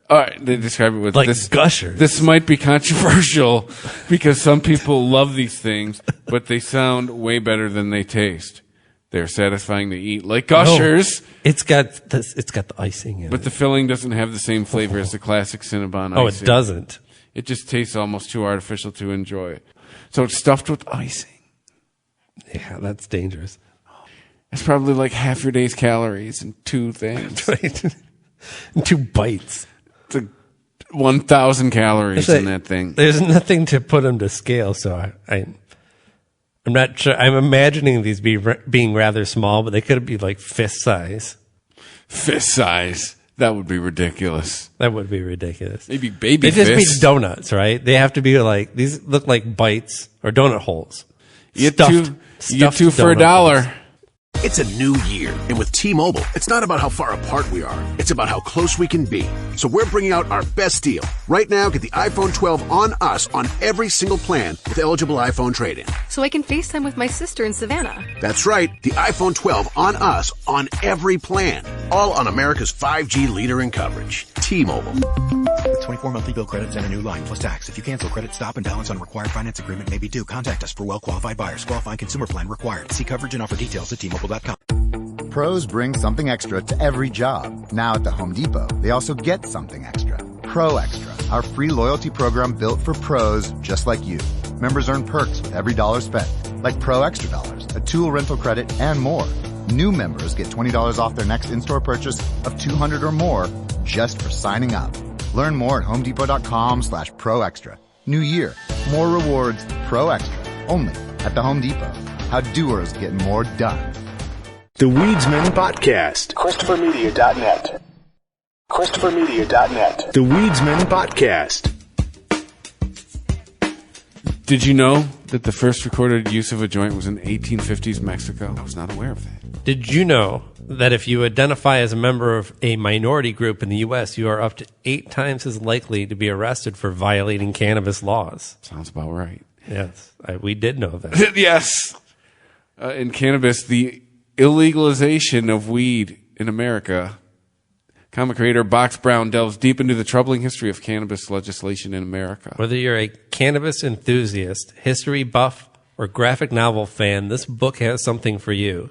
All right, they describe it with like this. Gushers. This might be controversial because some people love these things, but they sound way better than they taste. They're satisfying to eat, like Gushers. No, it's got the icing in it. But the filling doesn't have the same flavor as the classic Cinnabon icing. Oh, it doesn't. It just tastes almost too artificial to enjoy. So it's stuffed with icing. Yeah, that's dangerous. It's probably like half your day's calories in 2 things. In 2 bites. It's like 1,000 calories in that thing. There's nothing to put them to scale, so I'm not sure. I'm imagining these being rather small, but they could be like fist size. Fist size. That would be ridiculous. That would be ridiculous. Maybe baby fists. They just be donuts, right? They have to be like, these look like bites or donut holes. You get two for $1. It's a new year, and with T-Mobile, it's not about how far apart we are. It's about how close we can be. So we're bringing out our best deal. Right now, get the iPhone 12 on us on every single plan with eligible iPhone trade-in. So I can FaceTime with my sister in Savannah. That's right, the iPhone 12 on us on every plan. All on America's 5G leader in coverage. T-Mobile. With 24 monthly bill credits and a new line plus tax. If you cancel, credit stop and balance on required finance agreement may be due. Contact us for well-qualified buyers. Qualifying consumer plan required. See coverage and offer details at T-Mobile.com. Pros bring something extra to every job. Now at the Home Depot, they also get something extra. Pro Extra, our free loyalty program built for pros just like you. Members earn perks with every dollar spent, like Pro Extra dollars, a tool rental credit, and more. New members get $20 off their next in-store purchase of $200 or more just for signing up. Learn more at homedepot.com/Pro Extra. New year, more rewards, Pro Extra, only at the Home Depot. How doers get more done. The Weedsman Podcast. ChristopherMedia.net. ChristopherMedia.net. The Weedsman Podcast. Did you know that the first recorded use of a joint was in 1850s Mexico? I was not aware of that. Did you know that if you identify as a member of a minority group in the U.S., you are up to 8 times as likely to be arrested for violating cannabis laws? Sounds about right. Yes, we did know that. Yes. In cannabis, the illegalization of weed in America, comic creator Box Brown delves deep into the troubling history of cannabis legislation in America. Whether you're a cannabis enthusiast, history buff, or graphic novel fan, this book has something for you.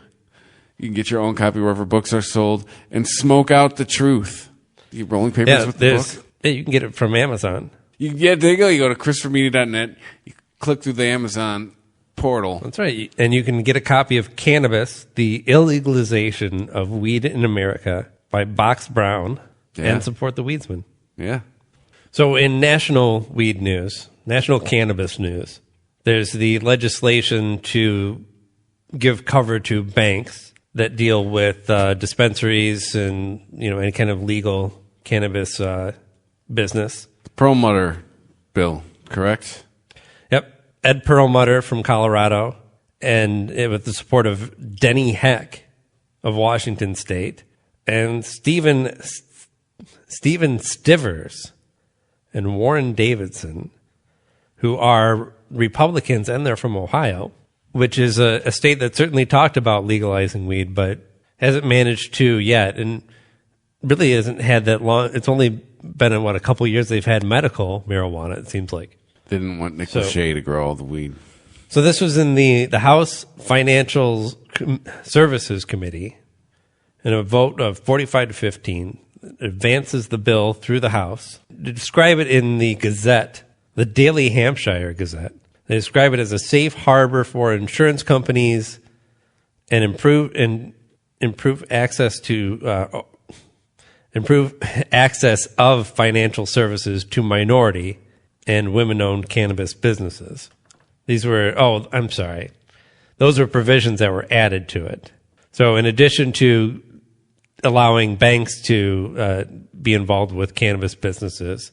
You can get your own copy wherever books are sold and smoke out the truth. You rolling papers with the book? Yeah, you can get it from Amazon. There you go. You go to ChristopherMedia.net, you click through the Amazon portal. That's right. And you can get a copy of Cannabis, the Illegalization of Weed in America by Box Brown and support the Weedsman. Yeah. So in national weed news, national cannabis news, there's the legislation to give cover to banks that deal with dispensaries and, any kind of legal cannabis business. The Perlmutter bill, correct? Yep. Ed Perlmutter from Colorado, and with the support of Denny Heck of Washington State, and Stephen Stivers and Warren Davidson, who are Republicans, and they're from Ohio, which is a state that certainly talked about legalizing weed, but hasn't managed to yet, and really hasn't had that long. It's only been in, a couple years they've had medical marijuana, it seems like. They didn't want Nick Lachey to grow all the weed. So this was in the House Financial Services Committee, and a vote of 45 to 15 advances the bill through the House. To describe it in the Gazette, the Daily Hampshire Gazette, they describe it as a safe harbor for insurance companies and improve access of financial services to minority and women-owned cannabis businesses. Those were provisions that were added to it. So in addition to allowing banks to be involved with cannabis businesses.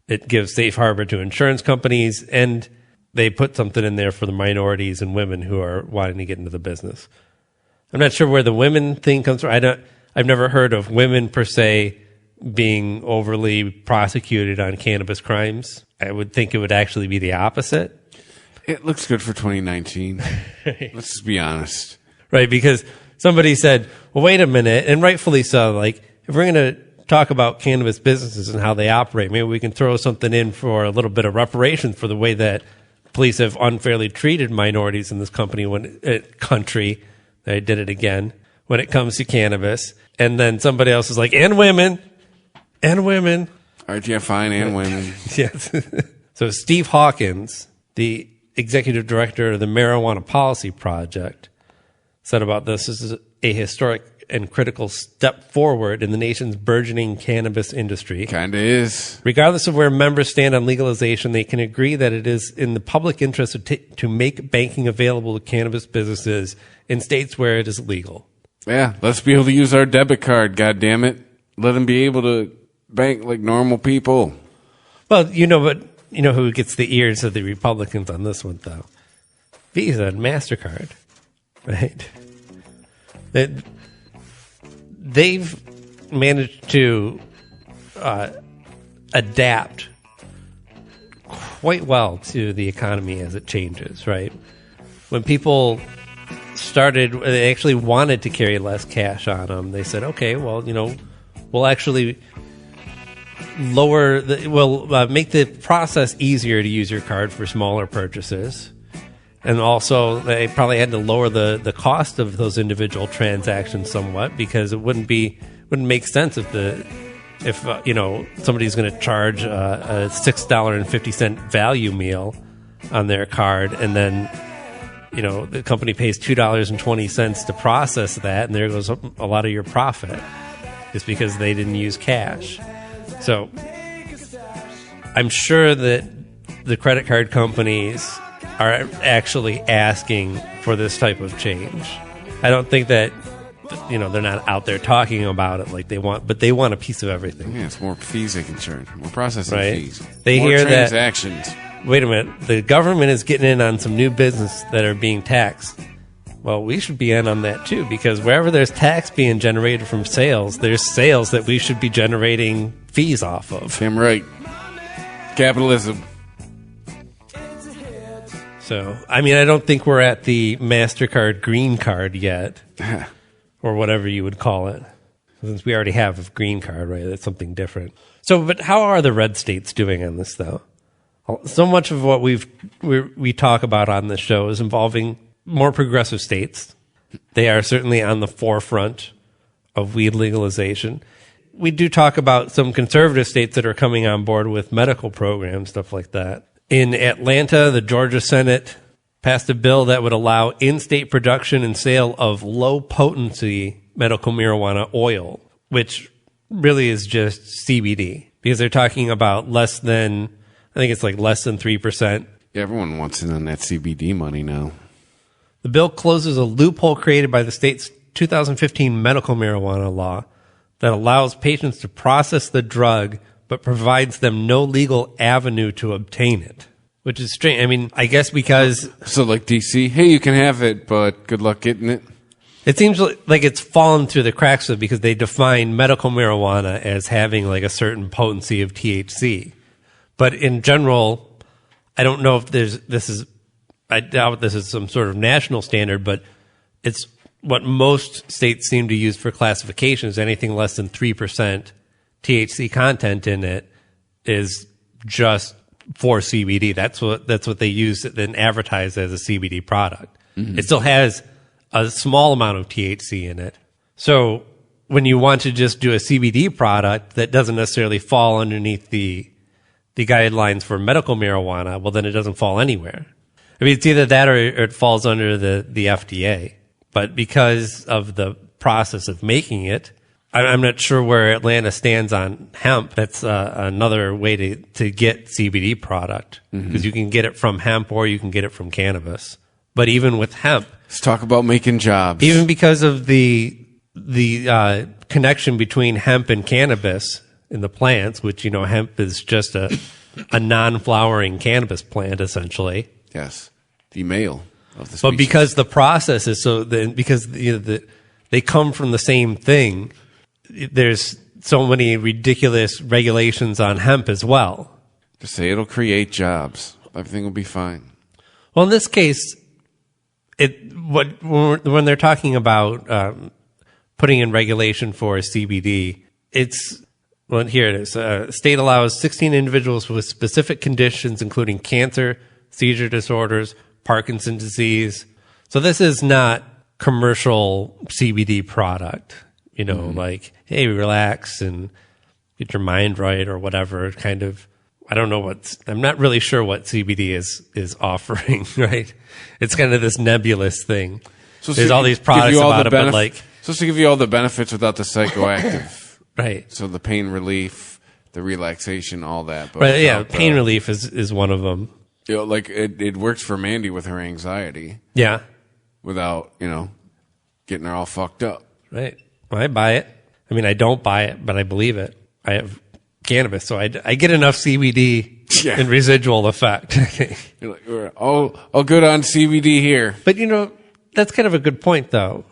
It gives safe harbor to insurance companies, and they put something in there for the minorities and women who are wanting to get into the business. I'm not sure where the women thing comes from. I've never heard of women per se being overly prosecuted on cannabis crimes. I would think it would actually be the opposite. It looks good for 2019. Let's just be honest. Right, because somebody said, well, wait a minute, and rightfully so, like, if we're going to talk about cannabis businesses and how they operate, maybe we can throw something in for a little bit of reparations for the way that police have unfairly treated minorities in this country. They did it again when it comes to cannabis. And then somebody else is like, and women. All right, yeah, fine, and women. Yes. So Steve Hawkins, the executive director of the Marijuana Policy Project, said about this is a historic and critical step forward in the nation's burgeoning cannabis industry. Kinda is. Regardless of where members stand on legalization, they can agree that it is in the public interest to make banking available to cannabis businesses in states where it is legal. Yeah, let's be able to use our debit card, goddammit. Let them be able to bank like normal people. Well, you know who gets the ears of the Republicans on this one, though? Visa and MasterCard, right? They've managed to adapt quite well to the economy as it changes, right? When people they actually wanted to carry less cash on them. They said, okay, well, we'll actually make the process easier to use your card for smaller purchases. And also, they probably had to lower the cost of those individual transactions somewhat, because it wouldn't make sense if somebody's going to charge a $6.50 value meal on their card, and then the company pays $2.20 to process that, and there goes a lot of your profit, just because they didn't use cash. So I'm sure that the credit card companies are actually asking for this type of change. I don't think that they're not out there talking about it like they want, but they want a piece of everything. Yeah, it's more fees they can charge, more processing fees. They more hear transactions. Wait a minute, the government is getting in on some new business that are being taxed. Well, we should be in on that too, because wherever there's tax being generated from sales, there's sales that we should be generating fees off of. Damn right. Capitalism. So, I don't think we're at the MasterCard green card yet, or whatever you would call it, since we already have a green card, right? That's something different. So, but how are the red states doing on this, though? So much of what we talk about on this show is involving more progressive states. They are certainly on the forefront of weed legalization. We do talk about some conservative states that are coming on board with medical programs, stuff like that. In Atlanta, the Georgia Senate passed a bill that would allow in-state production and sale of low-potency medical marijuana oil, which really is just CBD, because they're talking about less than 3%. Yeah, everyone wants in on that CBD money now. The bill closes a loophole created by the state's 2015 medical marijuana law that allows patients to process the drug but provides them no legal avenue to obtain it, which is strange. I guess because... So like DC, hey, you can have it, but good luck getting it. It seems like it's fallen through the cracks of it, because they define medical marijuana as having like a certain potency of THC. But in general, I don't know if I doubt this is some sort of national standard, but it's what most states seem to use for classification is anything less than 3% THC content in it is just for CBD. That's what they use and advertise as a CBD product. Mm-hmm. It still has a small amount of THC in it. So when you want to just do a CBD product that doesn't necessarily fall underneath the guidelines for medical marijuana, well, then it doesn't fall anywhere. It's either that or it falls under the FDA. But because of the process of making it, I'm not sure where Atlanta stands on hemp. That's another way to get CBD product, because you can get it from hemp or you can get it from cannabis. But even with hemp, let's talk about making jobs. Even because of the connection between hemp and cannabis in the plants, which, hemp is just a non-flowering cannabis plant, essentially. Yes. The male of the species. But because the process is because they come from the same thing, there's so many ridiculous regulations on hemp as well. Just say it'll create jobs. Everything will be fine. Well, in this case, when they're talking about putting in regulation for CBD, here it is. State allows 16 individuals with specific conditions, including cancer, seizure disorders, Parkinson's disease. So this is not commercial CBD product, like, hey, relax and get your mind right or whatever kind of. I don't know I'm not really sure what CBD is offering, right? It's kind of this nebulous thing. So there's all these products about it, but like. Supposed to give you all the benefits without the psychoactive. Right. So the pain relief, the relaxation, all that. But right, yeah, pain relief is one of them. Like it works for Mandy with her anxiety. Yeah. Without, getting her all fucked up. Right. Well, I buy it. I mean, I don't buy it, but I believe it. I have cannabis, so I get enough CBD and residual effect. You're like, all good on CBD here. But, that's kind of a good point, though.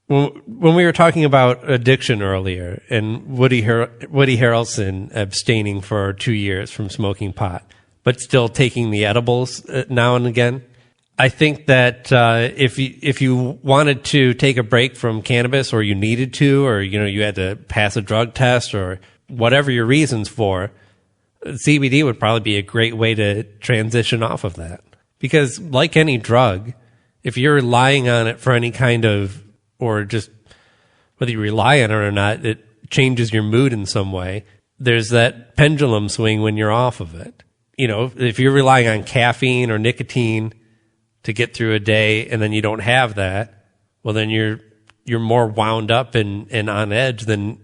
When we were talking about addiction earlier and Woody Harrelson abstaining for 2 years from smoking pot, but still taking the edibles now and again, I think that if you wanted to take a break from cannabis, or you needed to, or you had to pass a drug test, or whatever your reasons for, CBD would probably be a great way to transition off of that. Because like any drug, if you're relying on it for any kind of, or just whether you rely on it or not, it changes your mood in some way. There's that pendulum swing when you're off of it. If you're relying on caffeine or nicotine to get through a day and then you don't have that, well, then you're more wound up and on edge than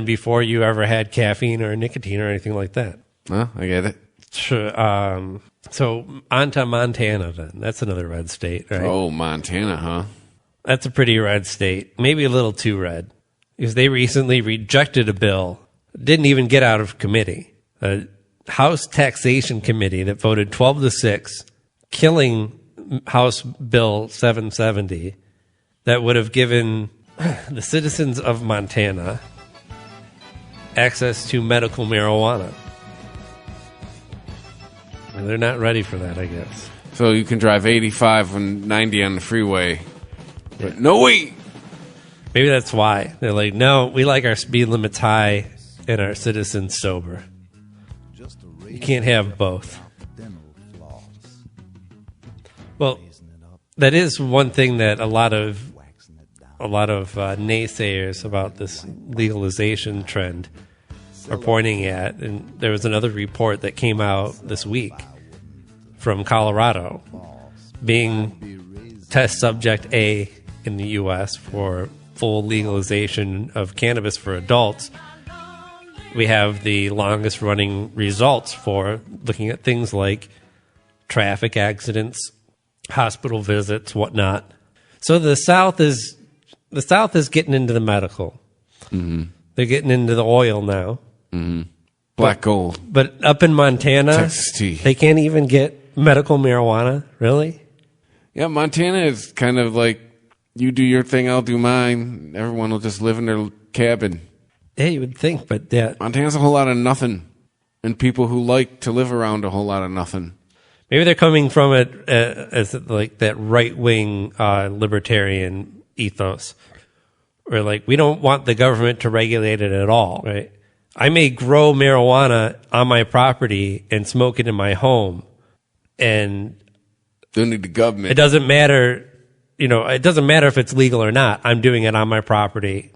before you ever had caffeine or nicotine or anything like that. Well, I get it. Sure. So on to Montana then. That's another red state, right? Oh, Montana, huh? That's a pretty red state. Maybe a little too red. Because they recently rejected a bill. Didn't even get out of committee. A House Taxation Committee that voted 12-6, killing House Bill 770, that would have given the citizens of Montana access to medical marijuana. And they're not ready for that, I guess. So you can drive 85 and 90 on the freeway. But no way. Maybe that's why. They're like, no, we like our speed limits high and our citizens sober. You can't have both. Well, that is one thing that a lot of naysayers about this legalization trend are pointing at. And there was another report that came out this week from Colorado, being test subject A in the U.S. for full legalization of cannabis for adults. We have the longest running results for looking at things like traffic accidents, hospital visits, whatnot. So the South is getting into the medical. Mm-hmm. They're getting into the oil now. Mm-hmm. Black gold. But up in Montana, Texas tea. They can't even get medical marijuana. Really? Yeah, Montana is kind of like, you do your thing, I'll do mine. Everyone will just live in their cabin. Yeah, you would think, but yeah. Montana's a whole lot of nothing. And people who like to live around a whole lot of nothing. Maybe they're coming from it as like that right-wing libertarian ethos. Where like, we don't want the government to regulate it at all, right? I may grow marijuana on my property and smoke it in my home. And don't need the government. It doesn't matter, it doesn't matter if it's legal or not. I'm doing it on my property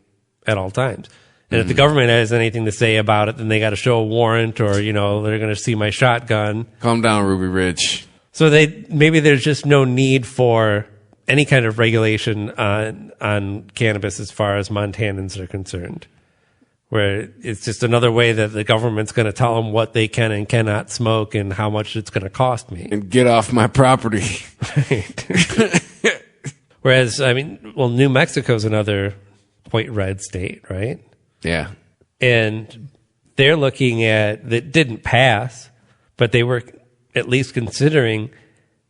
at all times. And if the government has anything to say about it, then they got to show a warrant, or, they're going to see my shotgun. Calm down, Ruby Ridge. So maybe there's just no need for any kind of regulation on cannabis as far as Montanans are concerned, where it's just another way that the government's going to tell them what they can and cannot smoke and how much it's going to cost me. And get off my property. Right. Whereas, New Mexico's another Point Red state, right? Yeah. And they're looking at, that didn't pass, but they were at least considering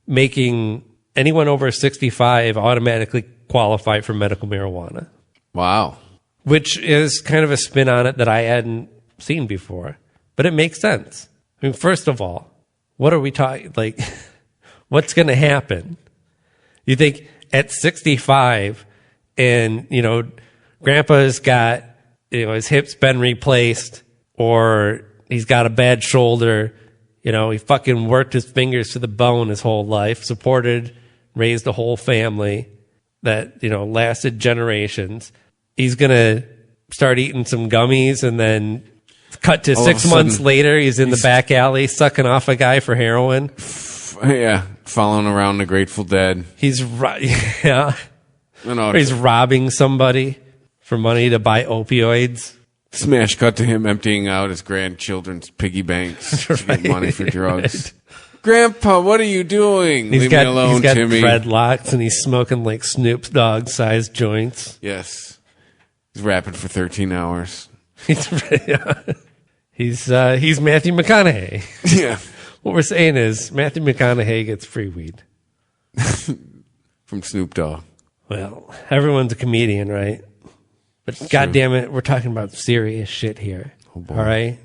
making anyone over 65 automatically qualify for medical marijuana. Wow. Which is kind of a spin on it that I hadn't seen before. But it makes sense. I mean, first of all, what are we talking, like, what's going to happen? You think at 65 and, you know, grandpa's got, you know, his hip's been replaced or he's got a bad shoulder, you know, he fucking worked his fingers to the bone his whole life, supported, raised a whole family that, you know, lasted generations. He's going to start eating some gummies and then cut to 6 months later, he's in the back alley sucking off a guy for heroin. Yeah, following around the Grateful Dead. He's he's robbing somebody for money to buy opioids. Smash cut to him emptying out his grandchildren's piggy banks to get money for drugs. Grandpa, what are you doing? Leave me alone, he's got Timmy. Dreadlocks and he's smoking like Snoop Dogg sized joints. Yes. He's rapping for 13 hours. He's Matthew McConaughey. Yeah. What we're saying is Matthew McConaughey gets free weed. From Snoop Dogg. Well, everyone's a comedian, right? But goddamn it, we're talking about serious shit here. Oh boy. All right?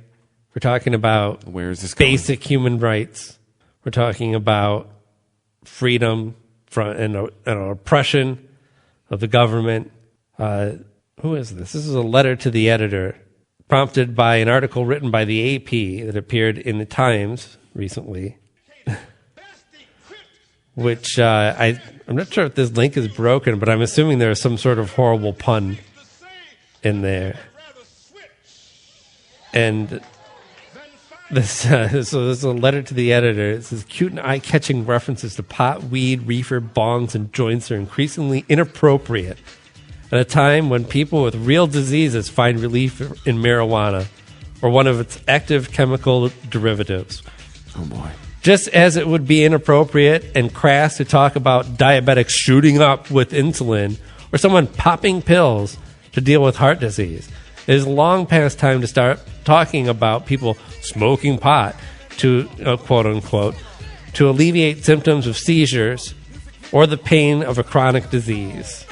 We're talking about where is this going? Basic human rights. We're talking about freedom from and oppression of the government. Who is this? This is a letter to the editor, prompted by an article written by the AP that appeared in the Times recently, which I'm not sure if this link is broken, but I'm assuming there's some sort of horrible pun in there. And this, so this is a letter to the editor. It says, cute and eye-catching references to pot, weed, reefer, bongs, and joints are increasingly inappropriate at a time when people with real diseases find relief in marijuana or one of its active chemical derivatives. Oh, boy. Just as it would be inappropriate and crass to talk about diabetics shooting up with insulin or someone popping pills to deal with heart disease, it is long past time to start talking about people smoking pot to, quote unquote, to alleviate symptoms of seizures or the pain of a chronic disease.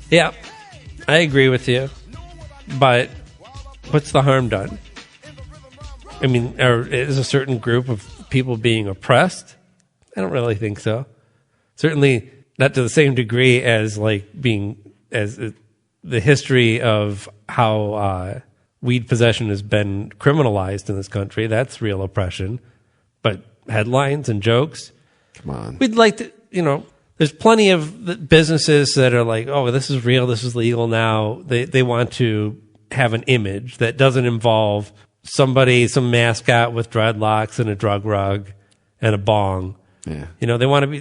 Yeah, I agree with you, but what's the harm done? I mean, is a certain group of people being oppressed? I don't really think so. Certainly not to the same degree as the history of how weed possession has been criminalized in this country. That's real oppression. But headlines and jokes. Come on. We'd like to, there's plenty of businesses that are like, oh, this is real, this is legal now. They want to have an image that doesn't involve some mascot with dreadlocks and a drug rug and a bong. Yeah. They want to be,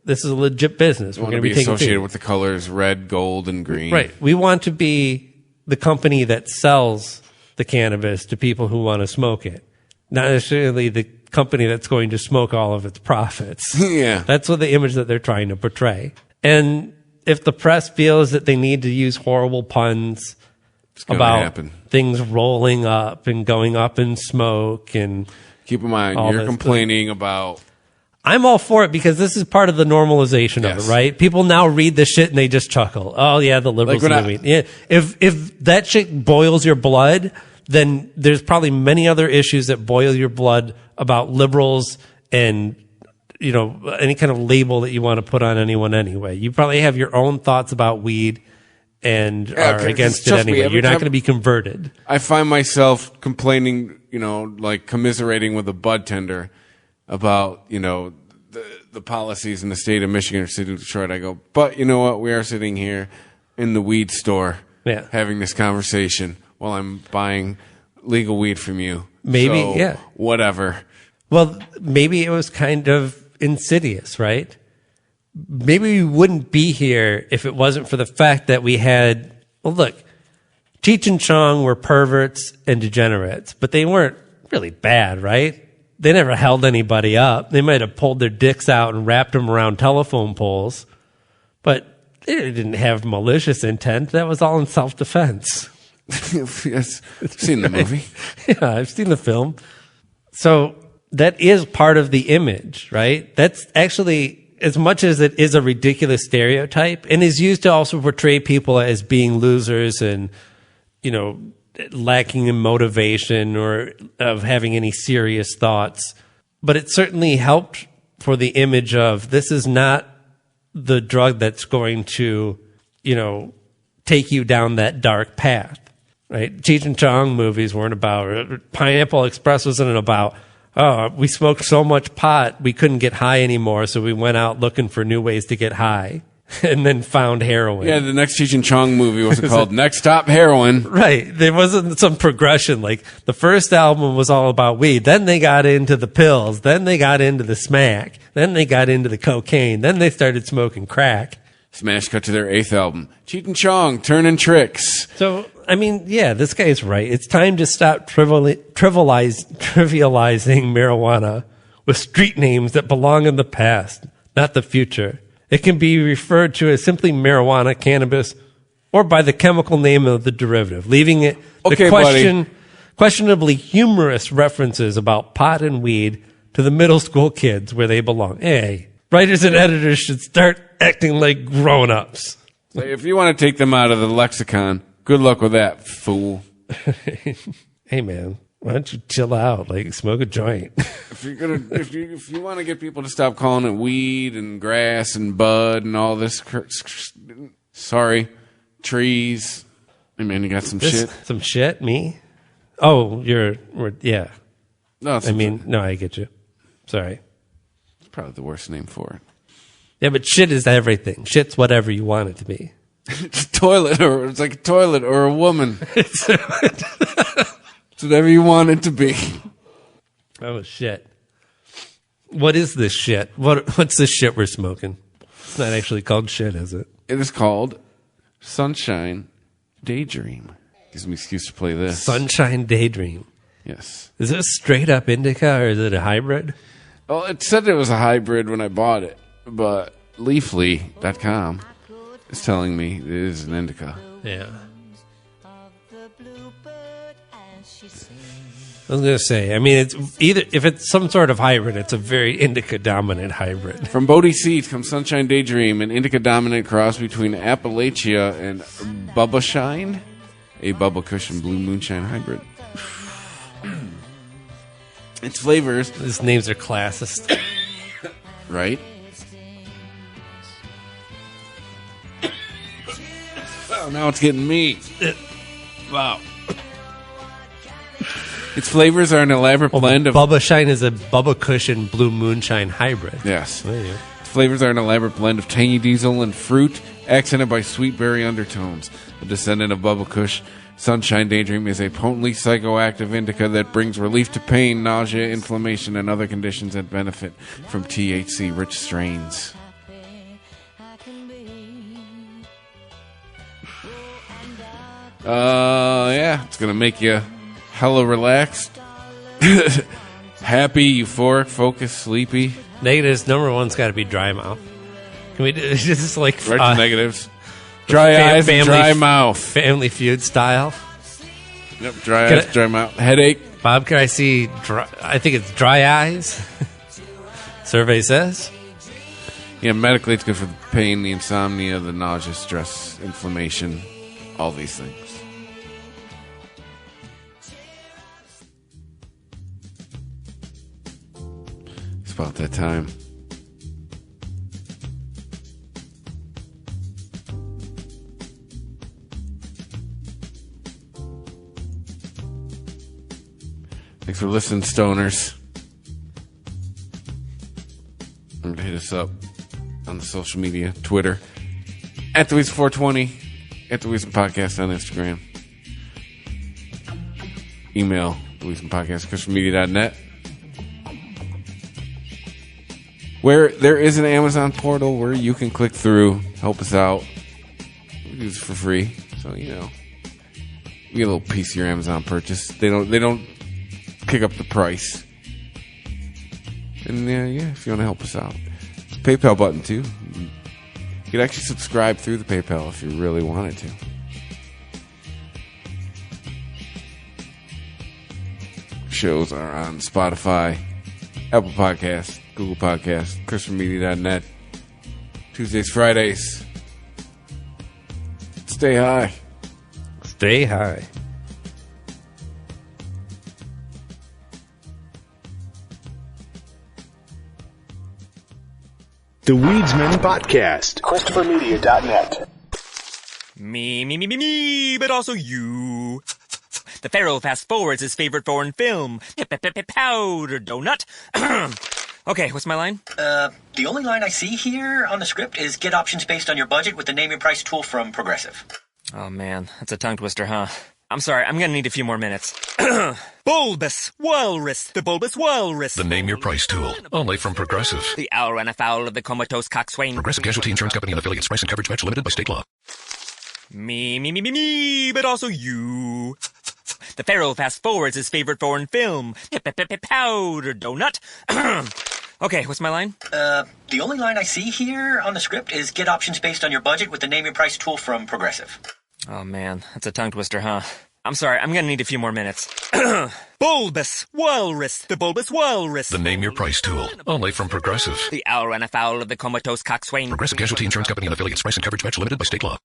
this is a legit business. We're going to be associated with the colors red, gold, and green. Right. We want to be the company that sells the cannabis to people who want to smoke it. Not necessarily the company that's going to smoke all of its profits. Yeah. That's what the image that they're trying to portray. And if the press feels that they need to use horrible puns about things rolling up and going up in smoke and keep in mind, you're complaining about... I'm all for it because this is part of the normalization of it, right? People now read this shit and they just chuckle. Oh yeah, the liberals and weed. Yeah. If that shit boils your blood, then there's probably many other issues that boil your blood about liberals and, any kind of label that you want to put on anyone anyway. You probably have your own thoughts about weed and are against it anyway. You're not going to be converted. I find myself complaining, commiserating with a bud tender about, the policies in the state of Michigan or city of Detroit. I go, but you know what? We are sitting here in the weed store having this conversation while I'm buying legal weed from you. Maybe, so, whatever. Well, maybe it was kind of insidious, right? Maybe we wouldn't be here if it wasn't for the fact that we had, look, Cheech and Chong were perverts and degenerates, but they weren't really bad, right? They never held anybody up. They might have pulled their dicks out and wrapped them around telephone poles, But it didn't have malicious intent. That was all in self-defense. Yes, I've seen the movie. Yeah, I've seen the film. So that is part of the image, right? That's actually, as much as it is a ridiculous stereotype and is used to also portray people as being losers and, you know, lacking in motivation or of having any serious thoughts. But it certainly helped for the image of this is not the drug that's going to, you know, take you down that dark path, right? Cheech and Chong movies weren't about, Pineapple Express wasn't about, oh, we smoked so much pot, we couldn't get high anymore, so we went out looking for new ways to get high and then found heroin. Yeah, the next Cheech and Chong movie was called Next Stop Heroin. Right. There wasn't some progression. Like, the first album was all about weed. Then they got into the pills. Then they got into the smack. Then they got into the cocaine. Then they started smoking crack. Smash cut to their 8th album. Cheech and Chong, Turning Tricks. So, I mean, yeah, this guy's right. It's time to stop trivializing marijuana with street names that belong in the past, not the future. It can be referred to as simply marijuana, cannabis, or by the chemical name of the derivative, leaving it the questionably humorous references about pot and weed to the middle school kids where they belong. Hey, writers and editors should start acting like grown-ups. So if you want to take them out of the lexicon, good luck with that, fool. Hey, man, why don't you chill out? Like, smoke a joint. If you want to get people to stop calling it weed and grass and bud and all this, sorry, trees. Hey, man, you got some shit. Some shit, me? Oh, yeah. No, I get you. Sorry. It's probably the worst name for it. Yeah, but shit is everything. Shit's whatever you want it to be. It's a toilet, or it's like a toilet or a woman. It's whatever you want it to be. Oh, shit. What is this shit? What's this shit we're smoking? It's not actually called shit, is it? It is called Sunshine Daydream. Gives me an excuse to play this. Sunshine Daydream. Yes. Is it a straight up indica or is it a hybrid? Well, it said it was a hybrid when I bought it, but Leafly.com is telling me it is an indica. Yeah. I was going to say, I mean, it's either, if it's some sort of hybrid, it's a very indica dominant hybrid. From Bodhi Seeds comes Sunshine Daydream, an indica dominant cross between Appalachia and Bubba Shine, a Bubba Cushion Blue Moonshine hybrid. Its flavors. These names are classist. Right? Oh, now it's getting me. Wow. Its flavors are an elaborate blend of... Bubba Shine is a Bubba Cushion Blue Moonshine hybrid. Yes. Its flavors are an elaborate blend of tangy diesel and fruit, accented by sweet berry undertones. A descendant of Bubba Kush, Sunshine Daydream is a potently psychoactive indica that brings relief to pain, nausea, inflammation, and other conditions that benefit from THC-rich strains. Yeah, it's going to make you hella relaxed, happy, euphoric, focused, sleepy. Negatives, number one's got to be dry mouth. Can we just like... Right to negatives. Dry eyes and dry mouth. Family Feud style. Yep, dry eyes, dry mouth. Headache. Bob, can I see... I think it's dry eyes. Survey says. Yeah, medically it's good for the pain, the insomnia, the nausea, stress, inflammation, all these things. It's about that time. Thanks for listening, stoners. Remember to hit us up on the social media, Twitter, at TheWeasel420, at The Weasel Podcast on Instagram. Email TheWeasel Podcast, ChristopherMedia.net. Where there is an Amazon portal where you can click through, help us out. We do this for free, so you know, you get a little piece of your Amazon purchase. They don't kick up the price. And yeah, if you want to help us out, PayPal button too. could actually subscribe through the PayPal if you really wanted to. Shows are on Spotify, Apple Podcasts, Google Podcasts, ChristopherMedia.net. Tuesdays, Fridays. Stay high. Stay high. The Weedsman Podcast. ChristopherMedia.net. Me, but also you. The Pharaoh fast forwards his favorite foreign film, Powder Donut. Okay, what's my line? The only line I see here on the script is get options based on your budget with the name your price tool from Progressive. Oh man, that's a tongue twister, huh? I'm sorry, I'm gonna need a few more minutes. Bulbous Walrus, the Bulbous Walrus. The Name Your Price tool, only from Progressive. The owl ran afoul of the comatose coxswain. Progressive Casualty Insurance Company and affiliates. Price and coverage match limited by state law. Me, but also you. The Pharaoh fast forwards his favorite foreign film, Powder Donut. Okay, what's my line? The only line I see here on the script is get options based on your budget with the name your price tool from Progressive. Oh man, that's a tongue twister, huh? I'm sorry, I'm gonna need a few more minutes. Bulbous Walrus, the Bulbous Walrus. The Name Your Price tool, only from Progressive. The owl ran afoul of the comatose coxswain. Progressive Casualty Insurance Company and affiliates. Price and coverage match limited by state law.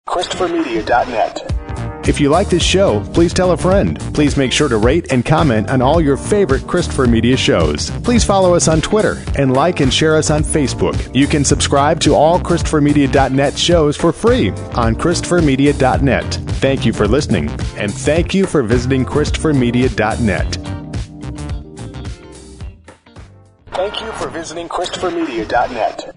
ChristopherMedia.net. If you like this show, please tell a friend. Please make sure to rate and comment on all your favorite Christopher Media shows. Please follow us on Twitter and like and share us on Facebook. You can subscribe to all ChristopherMedia.net shows for free on ChristopherMedia.net. Thank you for listening, and thank you for visiting ChristopherMedia.net. Thank you for visiting ChristopherMedia.net.